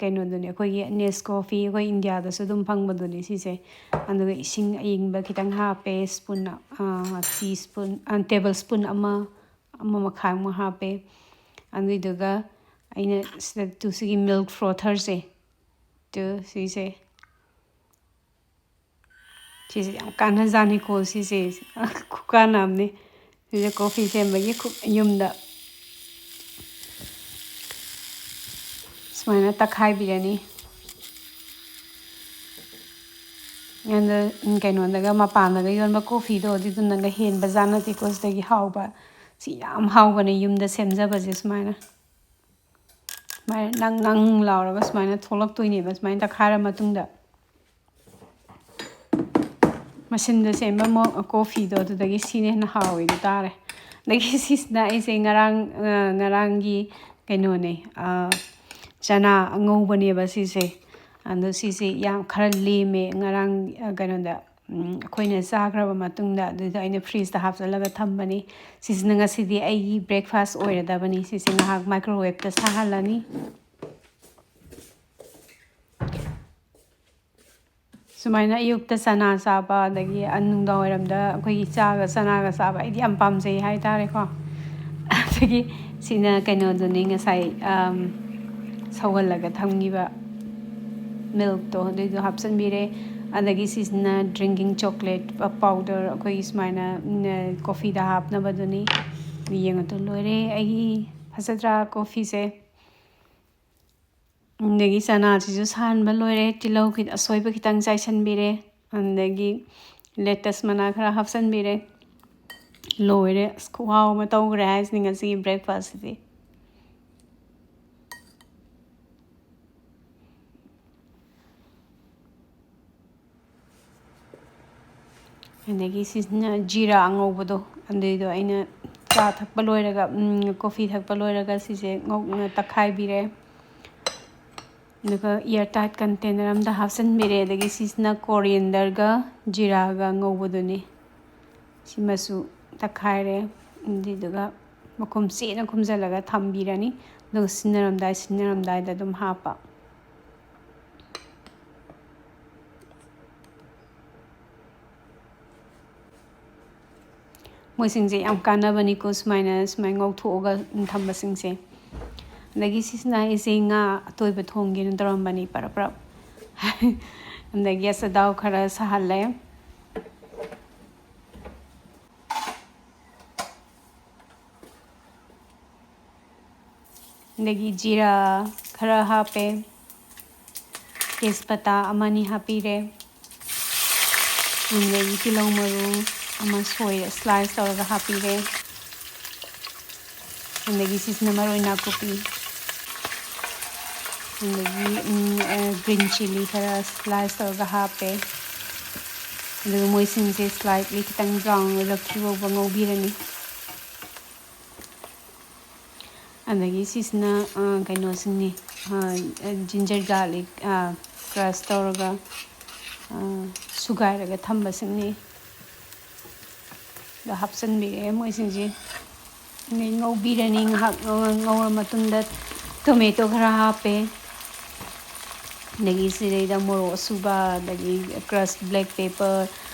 S1: ꯀꯩꯅꯣꯗꯨꯅꯦ ꯑꯩꯈꯣꯏꯒꯤ ꯅꯦꯁ ꯀꯣꯐꯤ ꯑꯩꯈꯣꯏ ꯏꯟꯗꯤꯌꯥꯗꯁꯨ ꯑꯗꯨꯝ ꯐꯪꯕꯗꯨꯅꯤ ꯁꯤꯁꯦ ꯑꯗꯨꯒ ꯏꯁꯤꯡ ꯑꯌꯤꯡꯕ ꯈꯤꯇꯪ ꯍꯥꯞꯄꯦ ꯇꯦꯕꯜ ꯁ꯭ꯄꯨꯟ ꯑꯃ ꯃꯈꯥꯏꯃꯨꯛ ꯍꯥꯞꯄꯦ ꯑꯗꯨꯏꯗꯨꯒ ꯑꯩꯅ ꯁꯤꯒꯤ ꯃꯤꯜꯛ ꯐ꯭ꯔꯣꯊꯔꯁꯦ ꯁꯤꯁꯦ ꯌꯥꯝ ꯀꯥꯟꯅꯖꯥꯠꯅꯤꯀꯣ ꯁꯤꯁꯦ ꯈꯨꯀꯥꯟꯅ ꯑꯃꯅꯤ ꯁꯤꯁꯦ ꯀꯣꯐꯤ ꯁꯦꯝꯕꯒꯤ ꯌꯨꯝꯗ ꯁꯨꯃꯥꯏꯅ ꯇꯛꯈꯥꯏꯕꯤꯔꯅꯤ ꯑꯗ ꯀꯩꯅꯣꯗꯒ ꯃꯄꯥꯟꯗꯒ ꯌꯣꯟꯕ ꯀꯣꯐꯤꯗꯣ ꯑꯗꯨꯗꯨꯅꯒ ꯍꯦꯟꯕꯖꯥꯠ ꯅꯠꯇꯦꯀꯣ ꯁꯤꯗꯒꯤ ꯍꯥꯎꯕ ꯁꯤ ꯌꯥꯝ ꯍꯥꯎꯕꯅꯦ ꯌꯨꯝꯗ ꯁꯦꯝꯖꯕꯁꯦ ꯁꯨꯃꯥꯏꯅ ꯅꯪ ꯂꯥꯎꯔꯒ ꯁꯨꯃꯥꯏꯅ ꯊꯣꯛꯂꯛꯇꯣꯏꯅꯦꯕ ꯁꯨꯃꯥꯏꯅ ꯇꯛꯈꯥꯏꯔ ꯃꯇꯨꯡꯗ ꯃꯁꯤꯟꯗ ꯁꯦꯝꯕ ꯀꯣꯐꯤꯗꯣ ꯑꯗꯨꯗꯒꯤ ꯁꯤꯅ ꯍꯦꯟꯅ ꯍꯥꯎꯋꯦꯗꯨ ꯇꯥꯔꯦ ꯑꯗꯒꯤ ꯁꯤꯁꯤꯅ ꯑꯩꯁꯦ ꯉꯔꯥꯡꯒꯤ ꯀꯩꯅꯣꯅꯦ ꯆꯅꯥ ꯑꯉꯧꯕꯅꯦꯕ ꯁꯤꯁꯦ ꯑꯗꯣ ꯁꯤꯁꯦ ꯌꯥꯝ ꯈꯔ ꯂꯦꯝꯃꯦ ꯉꯔꯥꯡ ꯀꯩꯅꯣꯗ ꯑꯩꯈꯣꯏꯅ ꯆꯥꯈ꯭ꯔꯕ ꯃꯇꯨꯡꯗ ꯑꯗꯨꯗ ꯑꯩꯅ ꯐ꯭ꯔꯤꯖꯇ ꯍꯥꯞꯆꯤꯜꯂꯒ ꯊꯝꯕꯅꯤ ꯁꯤꯁꯤꯅ ꯉꯁꯤꯗꯤ ꯑꯩꯒꯤ ꯕ꯭ꯔꯦꯛꯐꯥꯁ ꯑꯣꯏꯔꯗꯕꯅꯤ ꯁꯤꯁꯦ ꯉꯥꯏꯍꯥꯛ ꯃꯥꯏꯀ꯭ꯔꯣꯋꯦꯞꯇ ꯁꯥꯍꯜꯂꯅꯤ ꯁꯨꯃꯥꯏꯅ ꯑꯌꯨꯛꯇ ꯆꯅꯥ ꯆꯥꯕ ꯑꯗꯒꯤ ꯅꯨꯡꯗꯥꯡ ꯋꯥꯏꯔꯝꯗ ꯑꯩꯈꯣꯏꯒꯤ ꯆꯅꯥꯒ ꯆꯥꯕ ꯑꯩꯗꯤ ꯌꯥꯝ ꯄꯥꯝꯖꯩ ꯍꯥꯏꯇꯥꯔꯦꯀꯣ ꯑꯗꯒꯤ ꯁꯤꯅ ꯀꯩꯅꯣꯗꯨꯅꯤ ꯉꯁꯥꯏ ꯁꯧꯍꯜꯂꯒ ꯊꯝꯈꯤꯕ ꯃꯤꯜꯛꯇꯣ ꯑꯗꯨꯏꯗꯣ ꯍꯥꯞꯆꯤꯟꯕꯤꯔꯦ ꯑꯗꯒꯤ ꯁꯤꯁꯤꯅ ꯗ꯭ꯔꯤꯡꯀꯤꯡ ꯆꯣꯀ꯭ꯂꯦꯠ ꯄꯥꯎꯗꯔ ꯑꯩꯈꯣꯏꯒꯤ ꯁꯨꯃꯥꯏꯅ ꯀꯣꯐꯤꯗ ꯍꯥꯞꯅꯕꯗꯨꯅꯤ ꯌꯦꯡꯉꯗꯣ ꯂꯣꯏꯔꯦ ꯑꯩꯒꯤ ꯐꯖꯗ꯭ꯔꯥ ꯀꯣꯐꯤꯁꯦ ꯑꯗꯒꯤ ꯆꯅꯥꯁꯤꯁꯨ ꯁꯥꯍꯟꯕ ꯂꯣꯏꯔꯦ ꯇꯤꯜꯍꯧ ꯑꯁꯣꯏꯕ ꯈꯤꯇꯪ ꯆꯥꯏꯁꯤꯟꯕꯤꯔꯦ ꯑꯗꯒꯤ ꯂꯦꯇꯁ ꯃꯅꯥ ꯈꯔ ꯍꯥꯞꯆꯤꯟꯕꯤꯔꯦ ꯂꯣꯏꯔꯦ ꯑꯁ ꯈꯨꯍꯥꯎ ꯑꯃ ꯇꯧꯈ꯭ꯔꯦ ꯍꯥꯏꯁꯤꯅꯤ ꯉꯁꯤꯒꯤ ꯕ꯭ꯔꯦꯛꯐꯥꯁꯁꯤꯗꯤ ꯑꯗꯒꯤ ꯁꯤꯁꯤꯅ ꯖꯤꯔꯥ ꯑꯉꯧꯕꯗꯣ ꯑꯗꯨꯏꯗꯣ ꯑꯩꯅ ꯆꯥ ꯊꯛꯄ ꯂꯣꯏꯔꯒ ꯀꯣꯐꯤ ꯊꯛꯄ ꯂꯣꯏꯔꯒ ꯁꯤꯁꯦ ꯇꯛꯈꯥꯏꯕꯤꯔꯦ ꯑꯗꯨꯒ ꯏꯌꯔ ꯇꯥꯏꯠ ꯀꯟꯇꯦꯅꯔ ꯑꯃꯗ ꯍꯥꯞꯆꯤꯟꯕꯤꯔꯦ ꯑꯗꯒꯤ ꯁꯤꯁꯤꯅ ꯀꯣꯔꯤꯌꯦꯟꯗꯔꯒ ꯖꯤꯔꯥꯒ ꯉꯧꯕꯗꯨꯅꯤ ꯁꯤꯃꯁꯨ ꯇꯛꯈꯥꯏꯔꯦ ꯑꯗꯨꯗꯨꯒ ꯃꯈꯨꯝ ꯆꯦꯠꯅ ꯈꯨꯝꯖꯤꯜꯂꯒ ꯊꯝꯕꯤꯔꯅꯤ ꯑꯗꯨꯒ ꯁꯤꯖꯤꯟꯅꯔꯝꯗꯥꯏꯗ ꯑꯗꯨꯝ ꯍꯥꯞꯄ ꯃꯣꯏꯁꯤꯡꯁꯦ ꯌꯥꯝ ꯀꯥꯟꯅꯕꯅꯤꯀꯣ ꯁꯨꯃꯥꯏꯅ ꯉꯧꯊꯣꯛꯑꯒ ꯊꯝꯕꯁꯤꯡꯁꯦ ꯑꯗꯒꯤ ꯁꯤꯁꯤꯅ ꯑꯩꯁꯦ ꯉꯥ ꯑꯇꯣꯏꯕ ꯊꯣꯡꯒꯦꯅ ꯇꯧꯔꯝꯕꯅꯤ ꯄꯔꯞ ꯄꯔꯞ ꯑꯗꯒꯤ ꯑꯆꯥꯊꯥꯎ ꯈꯔ ꯁꯥꯍꯜꯂꯦ ꯑꯗꯒꯤ ꯖꯤꯔꯥ ꯈꯔ ꯍꯥꯞꯄꯦ ꯇꯦꯖꯄꯇꯥ ꯑꯃꯅꯤ ꯍꯥꯞꯄꯤꯔꯦ ꯑꯗꯒꯤ ꯇꯤꯜꯍꯧ ꯃꯔꯨ ꯑꯃ ꯁꯣꯏꯔ ꯁ꯭ꯂꯥꯏꯁ ꯇꯧꯔꯒ ꯍꯥꯞꯄꯤꯔꯦ ꯑꯗꯒꯤ ꯁꯤꯁꯤꯅ ꯃꯔꯣꯏ ꯅꯥꯀꯨꯞꯄꯤ ꯑꯗꯒꯤ ꯒ꯭ꯔꯤꯟ ꯆꯤꯂꯤ ꯈꯔ ꯁ꯭ꯂꯥꯏꯁ ꯇꯧꯔꯒ ꯍꯥꯞꯄꯦ ꯑꯗꯨꯒ ꯃꯣꯏꯁꯤꯡꯁꯦ ꯁ꯭ꯂꯥꯏꯠꯂꯤ ꯈꯤꯇꯪ ꯕ꯭ꯔꯥꯎꯟ ꯑꯣꯏꯔꯛꯇ꯭ꯔꯤ ꯐꯥꯎꯕ ꯉꯧꯕꯤꯔꯅꯤ ꯑꯗꯒꯤ ꯁꯤꯁꯤꯅ ꯀꯩꯅꯣꯁꯤꯡꯅꯤ ꯖꯤꯟꯖꯔ ꯒꯥꯔꯂꯤꯛ ꯀ꯭ꯔꯁ ꯇꯧꯔꯒ ꯁꯨꯒꯥꯏꯔꯒ ꯊꯝꯕꯁꯤꯡꯅꯤ ꯑꯗ ꯍꯥꯞꯆꯤꯟꯕꯤꯔꯛꯑꯦ ꯃꯣꯏꯁꯤꯡꯁꯦ ꯑꯗꯩ ꯉꯧꯕꯤꯔꯅꯤ ꯉꯥꯏꯍꯥꯛ ꯉꯧꯔ ꯃꯇꯨꯡꯗ ꯇꯣꯃꯦꯇꯣ ꯈꯔ ꯍꯥꯞꯄꯦ ꯑꯗꯒꯤ ꯁꯤꯗꯩꯗ ꯃꯣꯔꯣꯛ ꯑꯁꯨꯕ ꯑꯗꯒꯤ ꯀ꯭ꯔꯁ ꯕ꯭ꯂꯦꯛ ꯄꯦꯄꯔ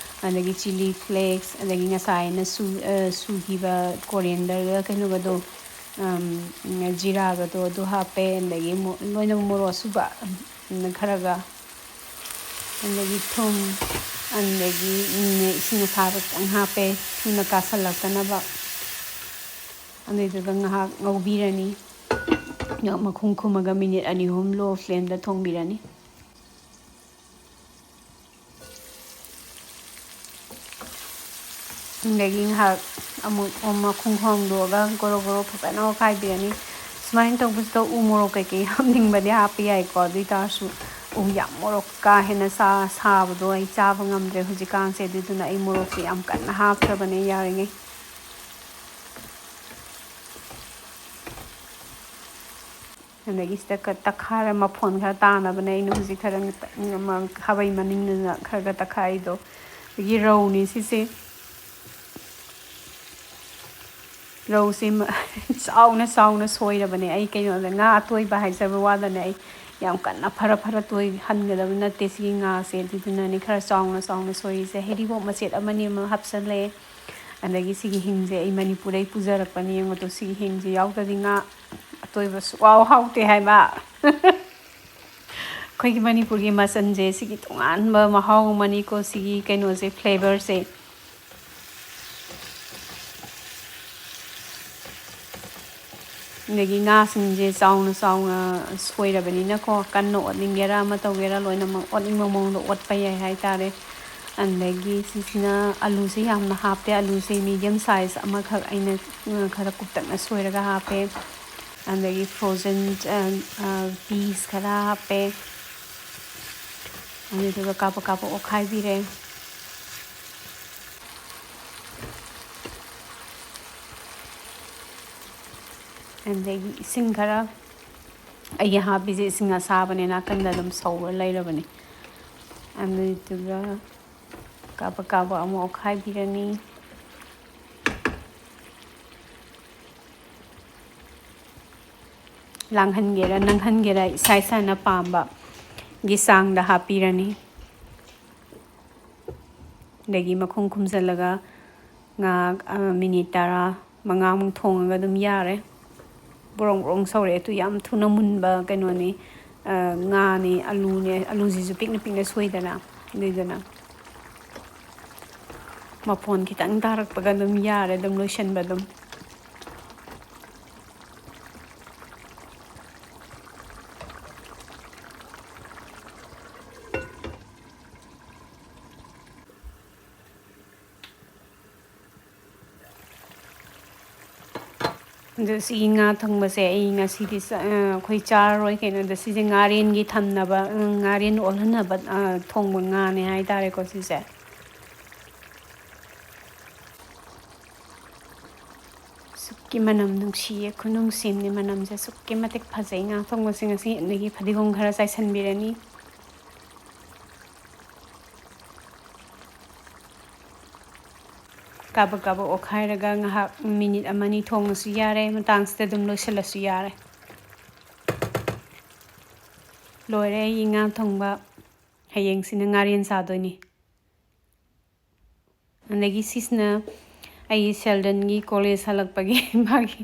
S1: ꯑꯗꯒꯤ ꯆꯤꯂꯤ ꯐ꯭ꯂꯦꯛꯁ ꯑꯗꯒꯤ ꯉꯁꯥꯏꯅ ꯁꯨꯈꯤꯕ ꯀꯣꯔꯤꯌꯦꯟꯗꯔꯒ ꯀꯩꯅꯣꯒꯗꯣ ꯖꯤꯔꯥꯒꯗꯣ ꯑꯗꯨ ꯍꯥꯞꯄꯦ ꯑꯗꯒꯤ ꯂꯣꯏꯅꯃꯛ ꯃꯣꯔꯣꯛ ꯑꯁꯨꯕ ꯈꯔꯒ ꯑꯗꯒꯤ ꯊꯨꯝ ꯑꯗꯒꯤ ꯏꯁꯤꯡ ꯑꯁꯥꯕ ꯈꯤꯇꯪ ꯍꯥꯞꯄꯦ ꯊꯨꯅ ꯀꯥꯁꯜꯂꯛꯇꯅꯕ ꯑꯗꯨꯏꯗꯨꯒ ꯉꯥꯏꯍꯥꯛ ꯉꯧꯕꯤꯔꯅꯤ ꯃꯈꯨꯝ ꯈꯨꯝꯃꯒ ꯃꯤꯅꯤꯠ 2-3 ꯂꯣ ꯐ꯭ꯂꯦꯝꯗ ꯊꯣꯡꯕꯤꯔꯅꯤ ꯑꯗꯒꯤ ꯉꯥꯏꯍꯥꯛ ꯑꯃꯨꯛ ꯃꯈꯨꯝ ꯍꯥꯡꯗꯣꯛꯑꯒ ꯒꯣꯔꯣ ꯒꯣꯔꯣ ꯐꯖꯅ ꯑꯣꯠꯈꯥꯏꯕꯤꯔꯅꯤ ꯁꯨꯃꯥꯏꯅ ꯇꯧꯕꯁꯤꯗ ꯎ ꯃꯣꯔꯣꯛ ꯀꯩꯀꯩ ꯍꯥꯞꯅꯤꯡꯕꯗꯤ ꯍꯥꯞꯄ ꯌꯥꯏꯀꯣ ꯑꯗꯨ ꯑꯣꯏꯇꯥꯔꯁꯨ ꯌꯥꯝ ꯃꯣꯔꯣꯛ ꯀꯥ ꯍꯦꯟꯅ ꯁꯥꯕꯗꯣ ꯑꯩ ꯆꯥꯕ ꯉꯝꯗ꯭ꯔꯦ ꯍꯧꯖꯤꯛꯀꯥꯟꯁꯦ ꯑꯗꯨꯗꯨꯅ ꯑꯩ ꯃꯣꯔꯣꯛꯁꯦ ꯌꯥꯝ ꯀꯟꯅ ꯍꯥꯞꯇ꯭ꯔꯕꯅꯦ ꯌꯥꯔꯤꯉꯩ ꯑꯗꯒꯤ ꯁꯤꯗ ꯇꯛꯈꯥꯏꯔ ꯃꯐꯣꯟ ꯈꯔ ꯇꯥꯅꯕꯅꯦ ꯑꯩꯅ ꯍꯧꯖꯤꯛ ꯈꯔ ꯈꯥꯕꯩ ꯃꯅꯤꯡꯗꯨꯅ ꯈꯔ ꯇꯛꯈꯥꯏꯔꯤꯗꯣ ꯑꯗꯒꯤ ꯔꯧꯅꯤ ꯁꯤꯁꯦ ꯔꯧꯁꯦ ꯆꯥꯎꯅ ꯁꯣꯏꯔꯕꯅꯦ ꯑꯩ ꯀꯩꯅꯣꯗ ꯉꯥ ꯑꯇꯣꯏꯕ ꯍꯥꯏꯖꯕ ꯋꯥꯗꯅꯦ ꯑꯩ ꯌꯥꯝ ꯀꯟꯅ ꯐꯔ ꯍꯟꯒꯗꯕ ꯅꯠꯇꯦ ꯁꯤꯒꯤ ꯉꯥꯁꯦ ꯑꯗꯨꯗꯨꯅꯅꯦ ꯈꯔ ꯆꯥꯎꯅ ꯁꯣꯏꯔꯤꯁꯦ ꯍꯩꯔꯤꯕꯣꯞ ꯃꯆꯦꯠ ꯑꯃꯅꯤ ꯑꯃ ꯍꯥꯞꯆꯜꯂꯦ ꯑꯗꯒꯤ ꯁꯤꯒꯤ ꯍꯤꯡꯁꯦ ꯑꯩ ꯃꯅꯤꯄꯨꯔꯗꯩ ꯄꯨꯖꯔꯛꯄꯅꯤ ꯌꯦꯡꯉꯣꯇꯣ ꯁꯤꯒꯤ ꯍꯤꯡꯁꯦ ꯌꯥꯎꯗ꯭ꯔꯗꯤ ꯉꯥ ꯑꯇꯣꯏꯕ ꯁꯨꯛꯍꯥꯎ ꯍꯥꯎꯇꯦ ꯍꯥꯏꯕ ꯑꯩꯈꯣꯏꯒꯤ ꯃꯅꯤꯄꯨꯔꯒꯤ ꯃꯆꯜꯁꯦ ꯁꯤꯒꯤ ꯇꯣꯉꯥꯟꯕ ꯃꯍꯥꯎ ꯑꯃꯅꯤꯀꯣ ꯁꯤꯒꯤ ꯀꯩꯅꯣꯁꯦ ꯐ꯭ꯂꯦꯚꯔꯁꯦ ꯑꯗꯒꯤ ꯉꯥꯁꯤꯡꯁꯦ ꯆꯥꯎꯅ ꯁꯣꯏꯔꯕꯅꯤꯅꯀꯣ ꯀꯟꯅ ꯑꯣꯠꯅꯤꯡꯒꯦꯔꯥ ꯑꯃ ꯇꯧꯒꯦꯔꯥ ꯂꯣꯏꯅꯃꯛ ꯑꯣꯠꯅꯤꯡꯕ ꯃꯑꯣꯡꯗ ꯑꯣꯠꯄ ꯌꯥꯏ ꯍꯥꯏꯇꯥꯔꯦ ꯑꯗꯒꯤ ꯁꯤꯁꯤꯅ ꯑꯂꯨꯁꯦ ꯌꯥꯝꯅ ꯍꯥꯞꯇꯦ ꯑꯂꯨꯁꯦ ꯃꯤꯗꯤꯌꯝ ꯁꯥꯏꯖ ꯑꯃꯈꯛ ꯑꯩꯅ ꯈꯔ ꯀꯨꯞꯇꯛꯅ ꯁꯣꯏꯔꯒ ꯍꯥꯞꯄꯦ ꯑꯗꯒꯤ ꯐ꯭ꯔꯣꯖꯟ ꯄꯤꯁ ꯈꯔ ꯍꯥꯞꯄꯦ ꯑꯗꯨꯗꯨꯒ ꯀꯥꯞꯄ ꯑꯣꯠꯈꯥꯏꯕꯤꯔꯦ ꯑꯗꯒꯤ ꯏꯁꯤꯡ ꯈꯔ ꯑꯩꯒꯤ ꯍꯥꯞꯄꯤꯁꯦ ꯏꯁꯤꯡ ꯑꯁꯥꯕꯅꯦ ꯅꯥꯀꯟꯗ ꯑꯗꯨꯝ ꯁꯧꯔ ꯂꯩꯔꯕꯅꯦ ꯑꯗꯨꯗꯨꯒ ꯀꯥꯞꯄ ꯑꯃꯨꯛ ꯑꯣꯠꯈꯥꯏꯕꯤꯔꯅꯤ ꯂꯥꯡꯍꯟꯒꯦꯔꯥ ꯅꯪꯍꯟꯒꯦꯔꯥ ꯏꯁꯥꯅ ꯄꯥꯝꯕꯒꯤ ꯆꯥꯡꯗ ꯍꯥꯞꯄꯤꯔꯅꯤ ꯑꯗꯒꯤ ꯃꯈꯨꯝ ꯈꯨꯝꯖꯤꯜꯂꯒ ꯉꯥꯏꯍꯥꯛ ꯃꯤꯅꯤꯠ 15-ꯃꯨꯛ ꯊꯣꯡꯉꯒ ꯑꯗꯨꯝ ꯌꯥꯔꯦ ꯕ꯭ꯔꯣꯡ ꯕ꯭ꯔꯣꯡ ꯁꯧꯔꯛꯑꯦ ꯑꯗꯨ ꯌꯥꯝ ꯊꯨꯅ ꯃꯨꯟꯕ ꯀꯩꯅꯣꯅꯤ ꯉꯥꯅꯤ ꯑꯂꯨꯁꯤꯁꯨ ꯄꯤꯛꯅ ꯁꯣꯏꯗꯅ ꯑꯗꯨꯏꯗꯨꯅ ꯃꯐꯣꯟ ꯈꯤꯇꯪ ꯇꯥꯔꯛꯄꯒ ꯑꯗꯨꯝ ꯌꯥꯔꯦ ꯑꯗꯨꯝ ꯂꯣꯏꯁꯟꯕ ꯑꯗꯨꯝ ꯑꯗꯨ ꯁꯤꯒꯤ ꯉꯥ ꯊꯣꯡꯕꯁꯦ ꯑꯩ ꯉꯁꯤꯗꯤ ꯑꯩꯈꯣꯏ ꯆꯥꯔꯔꯣꯏ ꯀꯩꯅꯣꯗ ꯁꯤꯁꯦ ꯉꯥꯔꯦꯟꯒꯤ ꯊꯝꯅꯕ ꯉꯥꯔꯦꯟ ꯑꯣꯜꯍꯟꯅꯕ ꯊꯣꯡꯕ ꯉꯥꯅꯦ ꯍꯥꯏꯇꯥꯔꯦꯀꯣ ꯁꯤꯁꯦ ꯑꯁꯨꯛꯀꯤ ꯃꯅꯝ ꯅꯨꯡꯁꯤꯌꯦ ꯈꯨꯅꯨꯡꯁꯤꯝꯅꯤ ꯃꯅꯝꯁꯦ ꯑꯁꯨꯛꯀꯤ ꯃꯇꯤꯛ ꯐꯖꯩ ꯉꯥ ꯊꯣꯡꯕꯁꯤꯡ ꯑꯁꯤ ꯑꯗꯒꯤ ꯐꯗꯤꯒꯣꯝ ꯈꯔ ꯆꯥꯏꯁꯤꯟꯕꯤꯔꯅꯤ ꯀꯥꯕꯛ ꯀꯥꯕꯛ ꯑꯣꯠꯈꯥꯏꯔꯒ ꯉꯥꯏꯍꯥꯛ ꯃꯤꯅꯤꯠ ꯑꯃꯅꯤ ꯊꯣꯡꯉꯁꯨ ꯌꯥꯔꯦ ꯃꯇꯥꯡꯁꯤꯗ ꯑꯗꯨꯝ ꯂꯣꯏꯁꯤꯜꯂꯁꯨ ꯌꯥꯔꯦ ꯂꯣꯏꯔꯦ ꯑꯩꯒꯤ ꯉꯥ ꯊꯣꯡꯕ ꯍꯌꯦꯡꯁꯤꯅ ꯉꯥꯔꯦꯟ ꯆꯥꯗꯣꯏꯅꯤ ꯑꯗꯒꯤ ꯁꯤꯁꯤꯅ ꯑꯩꯒꯤ ꯁꯦꯜꯗꯟꯒꯤ ꯀꯣꯂꯦꯖ ꯍꯜꯂꯛꯄꯒꯤ ꯃꯥꯒꯤ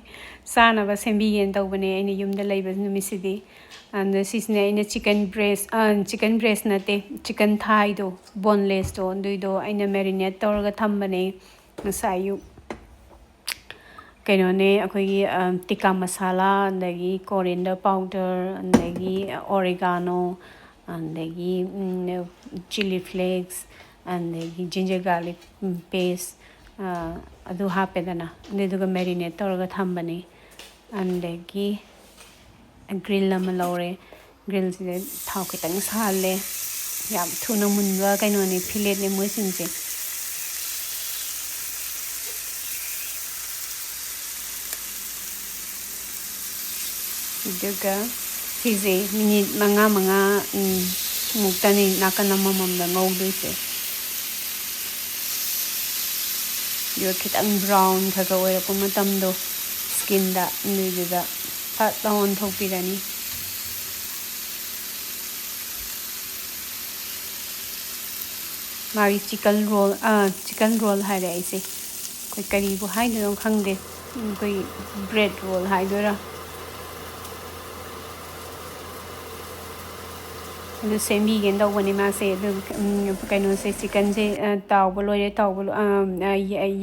S1: ꯆꯥꯅꯕ ꯁꯦꯝꯕꯤꯒꯦꯅ ꯇꯧꯕꯅꯦ ꯑꯩꯅ ꯌꯨꯝꯗ ꯂꯩꯕ ꯅꯨꯃꯤꯠꯁꯤꯗꯤ ꯑꯗ ꯁꯤꯁꯤꯅ ꯑꯩꯅ ꯆꯤꯀꯟ ꯕ꯭ꯔꯦꯁ ꯅꯠꯇꯦ ꯆꯤꯀꯟ ꯊꯥꯏꯗꯣ ꯕꯣꯟꯂꯦꯁꯇꯣ ꯑꯗꯨꯏꯗꯣ ꯑꯩꯅ ꯃꯦꯔꯤꯅꯦꯠ ꯇꯧꯔꯒ ꯊꯝꯕꯅꯦ ꯉꯁꯥꯏ ꯑꯌꯨꯛ ꯀꯩꯅꯣꯅꯦ ꯑꯩꯈꯣꯏꯒꯤ ꯇꯤꯛꯀꯥ ꯃꯁꯥꯂꯥ ꯑꯗꯒꯤ ꯀꯣꯔꯤꯌꯦꯟꯗꯔ ꯄꯥꯎꯗꯔ ꯑꯗꯒꯤ ꯑꯣꯔꯤꯒꯥꯅꯣ ꯑꯗꯒꯤ ꯆꯤꯂꯤ ꯐ꯭ꯂꯦꯛꯁ ꯑꯗꯒꯤ ꯖꯤꯟꯖꯔ ꯒꯥꯔꯂꯤꯛ ꯄꯦꯁ ꯑꯗꯨ ꯍꯥꯞꯄꯦꯗꯅ ꯑꯗꯨꯗꯨꯒ ꯃꯦꯔꯤꯅꯦꯠ ꯇꯧꯔꯒ ꯊꯝꯕꯅꯤ ꯑꯗꯒꯤ ꯒ꯭ꯔꯤꯜ ꯑꯃ ꯂꯧꯔꯦ ꯒ꯭ꯔꯤꯜꯁꯤꯗ ꯊꯥꯎ ꯈꯤꯇꯪ ꯁꯥꯍꯜꯂꯦ ꯌꯥꯝ ꯊꯨꯅ ꯃꯨꯟꯕ ꯀꯩꯅꯣꯅꯤ ꯐꯤꯂꯦꯠꯅꯤ ꯃꯣꯏꯁꯤꯡꯁꯦ ꯑꯗꯨꯒ ꯁꯤꯁꯦ ꯃꯤꯅꯤꯠ ꯃꯉꯥ ꯃꯨꯛꯇꯅꯤ ꯅꯥꯀꯟ ꯑꯃꯃꯝꯗ ꯉꯧꯗꯣꯏꯁꯦ ꯑꯗꯨꯒ ꯈꯤꯇꯪ ꯕ꯭ꯔꯥꯎꯟ ꯈꯔ ꯑꯣꯏꯔꯛꯄ ꯃꯇꯝꯗꯣ ꯁ꯭ꯀꯤꯟꯗ ꯑꯗꯨꯏꯗꯨꯗ ꯐꯠ ꯂꯥꯎꯅ ꯑꯣꯟꯊꯣꯛꯄꯤꯔꯅꯤ ꯃꯥꯒꯤ ꯆꯤꯀꯟ ꯔꯣꯜ ꯍꯥꯏꯔꯦ ꯑꯩꯁꯦ ꯑꯩꯈꯣꯏ ꯀꯔꯤꯕꯨ ꯍꯥꯏꯗꯣꯏꯅꯣ ꯈꯪꯗꯦ ꯑꯩꯈꯣꯏ ꯕ꯭ꯔꯦꯗ ꯔꯣꯜ ꯍꯥꯏꯗꯣꯏꯔꯥ ꯑꯗꯨ ꯁꯦꯝꯕꯤꯒꯦꯅ ꯇꯧꯕꯅꯤ ꯃꯥꯁꯦ ꯑꯗꯨ ꯀꯩꯅꯣꯁꯦ ꯆꯤꯀꯟꯁꯦ ꯇꯥꯎꯕ ꯂꯣꯏꯔꯦ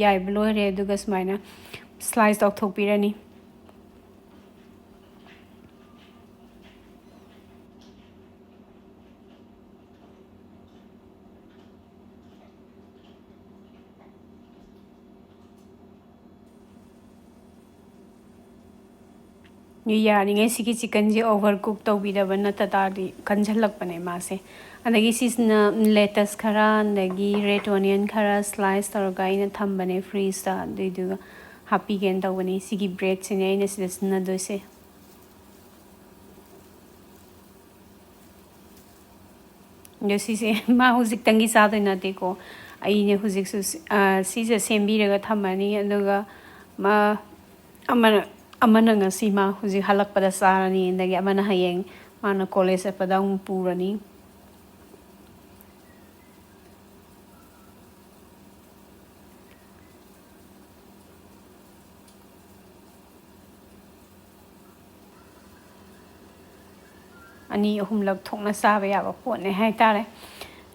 S1: ꯌꯥꯏꯕ ꯂꯣꯏꯔꯦ ꯑꯗꯨꯒ ꯁꯨꯃꯥꯏꯅ ꯁ꯭ꯂꯥꯏꯁ ꯇꯧꯊꯣꯛꯄꯤꯔꯅꯤ ꯌꯥꯔꯤꯉꯩ ꯁꯤꯒꯤ ꯆꯤꯀꯟꯁꯦ ꯑꯣꯚꯔ ꯀꯨꯛ ꯇꯧꯕꯤꯗꯕ ꯅꯠꯇ ꯇꯥꯔꯗꯤ ꯀꯟꯓꯜꯂꯛꯄꯅꯦ ꯃꯥꯁꯦ ꯑꯗꯒꯤ ꯁꯤꯁꯤꯅ ꯂꯦꯇꯁ ꯈꯔ ꯑꯗꯒꯤ ꯔꯦꯗ ꯑꯣꯅꯤꯌꯟꯈꯔ ꯁ꯭ꯂꯥꯏꯁ ꯇꯧꯔꯒ ꯑꯩꯅ ꯊꯝꯕꯅꯦ ꯐ꯭ꯔꯤꯖꯇ ꯑꯗꯨꯏꯗꯨꯒ ꯍꯥꯞꯄꯤꯒꯦꯅ ꯇꯧꯕꯅꯤ ꯁꯤꯒꯤ ꯕ꯭ꯔꯦꯗꯁꯤꯅꯦ ꯑꯩꯅ ꯁꯤꯗ ꯁꯤꯖꯤꯟꯅꯗꯣꯏꯁꯦ ꯑꯗꯣ ꯁꯤꯁꯦ ꯃꯥ ꯍꯧꯖꯤꯛꯇꯪꯒꯤ ꯆꯥꯗꯣꯏ ꯅꯠꯇꯦꯀꯣ ꯑꯩꯅ ꯍꯧꯖꯤꯛꯁꯨ ꯁꯤꯁꯦ ꯁꯦꯝꯕꯤꯔꯒ ꯊꯝꯃꯅꯤ ꯑꯗꯨꯒ ꯑꯃꯅ ꯉꯁꯤ ꯃꯥ ꯍꯧꯖꯤꯛ ꯍꯜꯂꯛꯄꯗ ꯆꯥꯔꯅꯤ ꯑꯗꯒꯤ ꯑꯃꯅ ꯍꯌꯦꯡ ꯃꯥꯅ ꯀꯣꯂꯦꯖ ꯆꯠꯄꯗ ꯑꯃꯨꯛ ꯄꯨꯔꯅꯤ ꯑꯅꯤ ꯑꯍꯨꯝꯂꯛ ꯊꯣꯛꯅ ꯆꯥꯕ ꯌꯥꯕ ꯄꯣꯠꯅꯦ ꯍꯥꯏꯇꯥꯔꯦ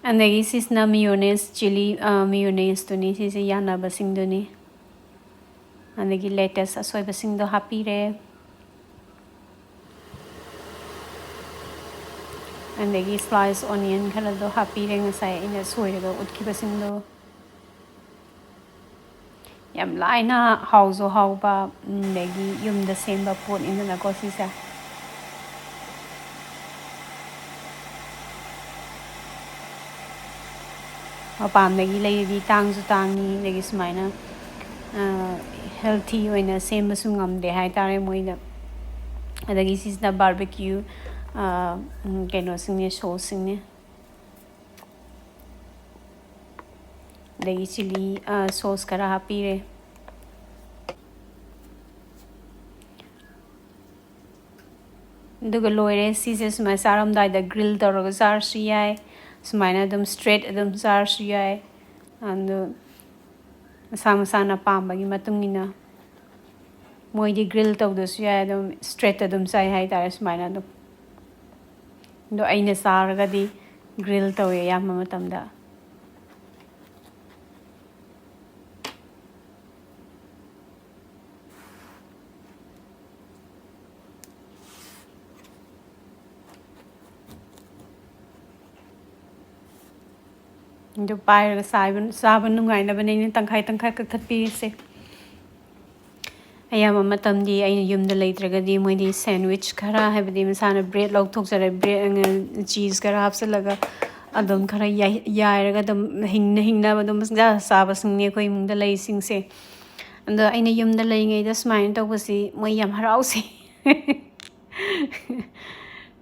S1: ꯑꯗꯒꯤ ꯁꯤꯁꯤꯅ ꯃꯤꯌꯣꯅꯦꯁ ꯆꯤꯂꯤ ꯃꯤꯌꯣꯅꯦꯁꯇꯨꯅꯤ ꯁꯤꯁꯦ ꯌꯥꯟꯅꯕꯁꯤꯡꯗꯨꯅꯤ ꯑꯗꯒꯤ ꯂꯦꯇꯦꯁ ꯑꯁꯣꯏꯕꯁꯤꯡꯗꯣ ꯍꯥꯞꯄꯤꯔꯦ ꯑꯗꯒꯤ ꯁ꯭ꯂꯥꯏꯁ ꯑꯣꯅꯤꯌꯟ ꯈꯔꯗꯣ ꯍꯥꯞꯄꯤꯔꯦ ꯉꯁꯥꯏ ꯑꯩꯅ ꯁꯣꯏꯔꯒ ꯎꯠꯈꯤꯕꯁꯤꯡꯗꯣ ꯌꯥꯝ ꯂꯥꯏꯅ ꯍꯥꯎꯁꯨ ꯍꯥꯎꯕ ꯑꯗꯒꯤ ꯌꯨꯝꯗ ꯁꯦꯝꯕ ꯄꯣꯠꯅꯤꯗꯅꯀꯣ ꯁꯤꯁꯦ ꯃꯄꯥꯟꯗꯒꯤ ꯂꯩꯔꯗꯤ ꯇꯥꯡꯁꯨ ꯇꯥꯡꯉꯤ ꯑꯗꯒꯤ ꯁꯨꯃꯥꯏꯅ ꯍꯦꯜꯊꯤ ꯑꯣꯏꯅ ꯁꯦꯝꯕꯁꯨ ꯉꯝꯗꯦ ꯍꯥꯏꯇꯥꯔꯦ ꯃꯣꯏꯗ ꯑꯗꯒꯤ ꯁꯤꯁꯤꯅ ꯕꯥꯔꯕꯤꯀ꯭ꯌꯨ ꯀꯩꯅꯣꯁꯤꯡꯅꯦ ꯁꯣꯁꯁꯤꯡꯅꯦ ꯑꯗꯒꯤ ꯆꯤꯂꯤ ꯁꯣꯁ ꯈꯔ ꯍꯥꯞꯄꯤꯔꯦ ꯑꯗꯨꯒ ꯂꯣꯏꯔꯦ ꯁꯤꯁꯦ ꯁꯨꯃꯥꯏꯅ ꯆꯥꯔꯝꯗꯥꯏꯗ ꯒ꯭ꯔꯤꯜ ꯇꯧꯔꯒ ꯆꯥꯔꯁꯨ ꯌꯥꯏ ꯁꯨꯃꯥꯏꯅ ꯑꯗꯨꯝ ꯁ꯭ꯇ꯭ꯔꯦꯠ ꯑꯗꯨꯝ ꯆꯥꯔꯁꯨ ꯌꯥꯏ ꯑꯗꯨ ꯃꯁꯥ ꯃꯁꯥꯅ ꯄꯥꯝꯕꯒꯤ ꯃꯇꯨꯡ ꯏꯟꯅ ꯃꯣꯏꯗꯤ ꯒ꯭ꯔꯤꯜ ꯇꯧꯗꯁꯨ ꯌꯥꯏ ꯑꯗꯨꯝ ꯁ꯭ꯇ꯭ꯔꯦꯠꯇ ꯑꯗꯨꯝ ꯆꯥꯏ ꯍꯥꯏꯇꯥꯔꯦ ꯁꯨꯃꯥꯏꯅ ꯑꯗꯨꯝ ꯑꯗꯣ ꯑꯩꯅ ꯆꯥꯔꯒꯗꯤ ꯒ꯭ꯔꯤꯜ ꯇꯧꯋꯦ ꯑꯌꯥꯝꯕ ꯃꯇꯝꯗ ꯑꯗꯨ ꯄꯥꯏꯔꯒ ꯆꯥꯕ ꯅꯨꯡꯉꯥꯏꯅꯕꯅꯦ ꯑꯩꯅ ꯇꯪꯈꯥꯏ ꯇꯪꯈꯥꯏ ꯀꯛꯊꯠꯄꯤꯔꯤꯁꯦ ꯑꯌꯥꯝꯕ ꯃꯇꯝꯗꯤ ꯑꯩꯅ ꯌꯨꯝꯗ ꯂꯩꯇ꯭ꯔꯒꯗꯤ ꯃꯣꯏꯗꯤ ꯁꯦꯟꯋꯤꯆ ꯈꯔ ꯍꯥꯏꯕꯗꯤ ꯃꯁꯥꯅ ꯕ꯭ꯔꯦꯗ ꯂꯧꯊꯣꯛꯆꯔꯦ ꯕ꯭ꯔꯦꯗ ꯆꯤꯁꯈꯔ ꯍꯥꯞꯆꯤꯜꯂꯒ ꯑꯗꯨꯝ ꯈꯔ ꯌꯥꯏꯔꯒ ꯑꯗꯨꯝ ꯍꯤꯡꯅꯕ ꯑꯗꯨꯝ ꯆꯥꯕꯁꯤꯡꯅꯤ ꯑꯩꯈꯣꯏ ꯏꯃꯨꯡꯗ ꯂꯩꯁꯤꯡꯁꯦ ꯑꯗꯣ ꯑꯩꯅ ꯌꯨꯝꯗ ꯂꯩꯔꯤꯉꯩꯗ ꯁꯨꯃꯥꯏꯅ ꯇꯧꯕꯁꯤ ꯃꯣꯏ ꯌꯥꯝ ꯍꯔꯥꯎꯁꯤ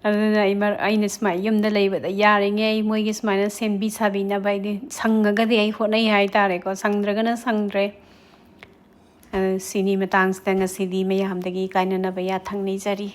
S1: ꯑꯗꯨꯅ ꯑꯩꯅ ꯁꯨꯃꯥꯏꯅ ꯌꯨꯝꯗ ꯂꯩꯕꯗ ꯌꯥꯔꯤꯉꯩ ꯃꯣꯏꯒꯤ ꯁꯨꯃꯥꯏꯅ ꯁꯦꯝꯕꯤ ꯁꯥꯕꯤꯅꯕ ꯑꯩꯗꯤ ꯁꯪꯉꯒꯗꯤ ꯑꯩ ꯍꯣꯠꯅꯩ ꯍꯥꯏꯇꯥꯔꯦꯀꯣ ꯁꯪꯗ꯭ꯔꯒꯅ ꯁꯪꯗ꯭ꯔꯦ ꯁꯤꯅꯤ ꯃꯇꯥꯡꯁꯤꯗ ꯉꯁꯤꯗꯤ ꯃꯌꯥꯝꯗꯒꯤ ꯀꯥꯏꯅꯅꯕ ꯌꯥꯊꯪ ꯅꯤꯖꯔꯤ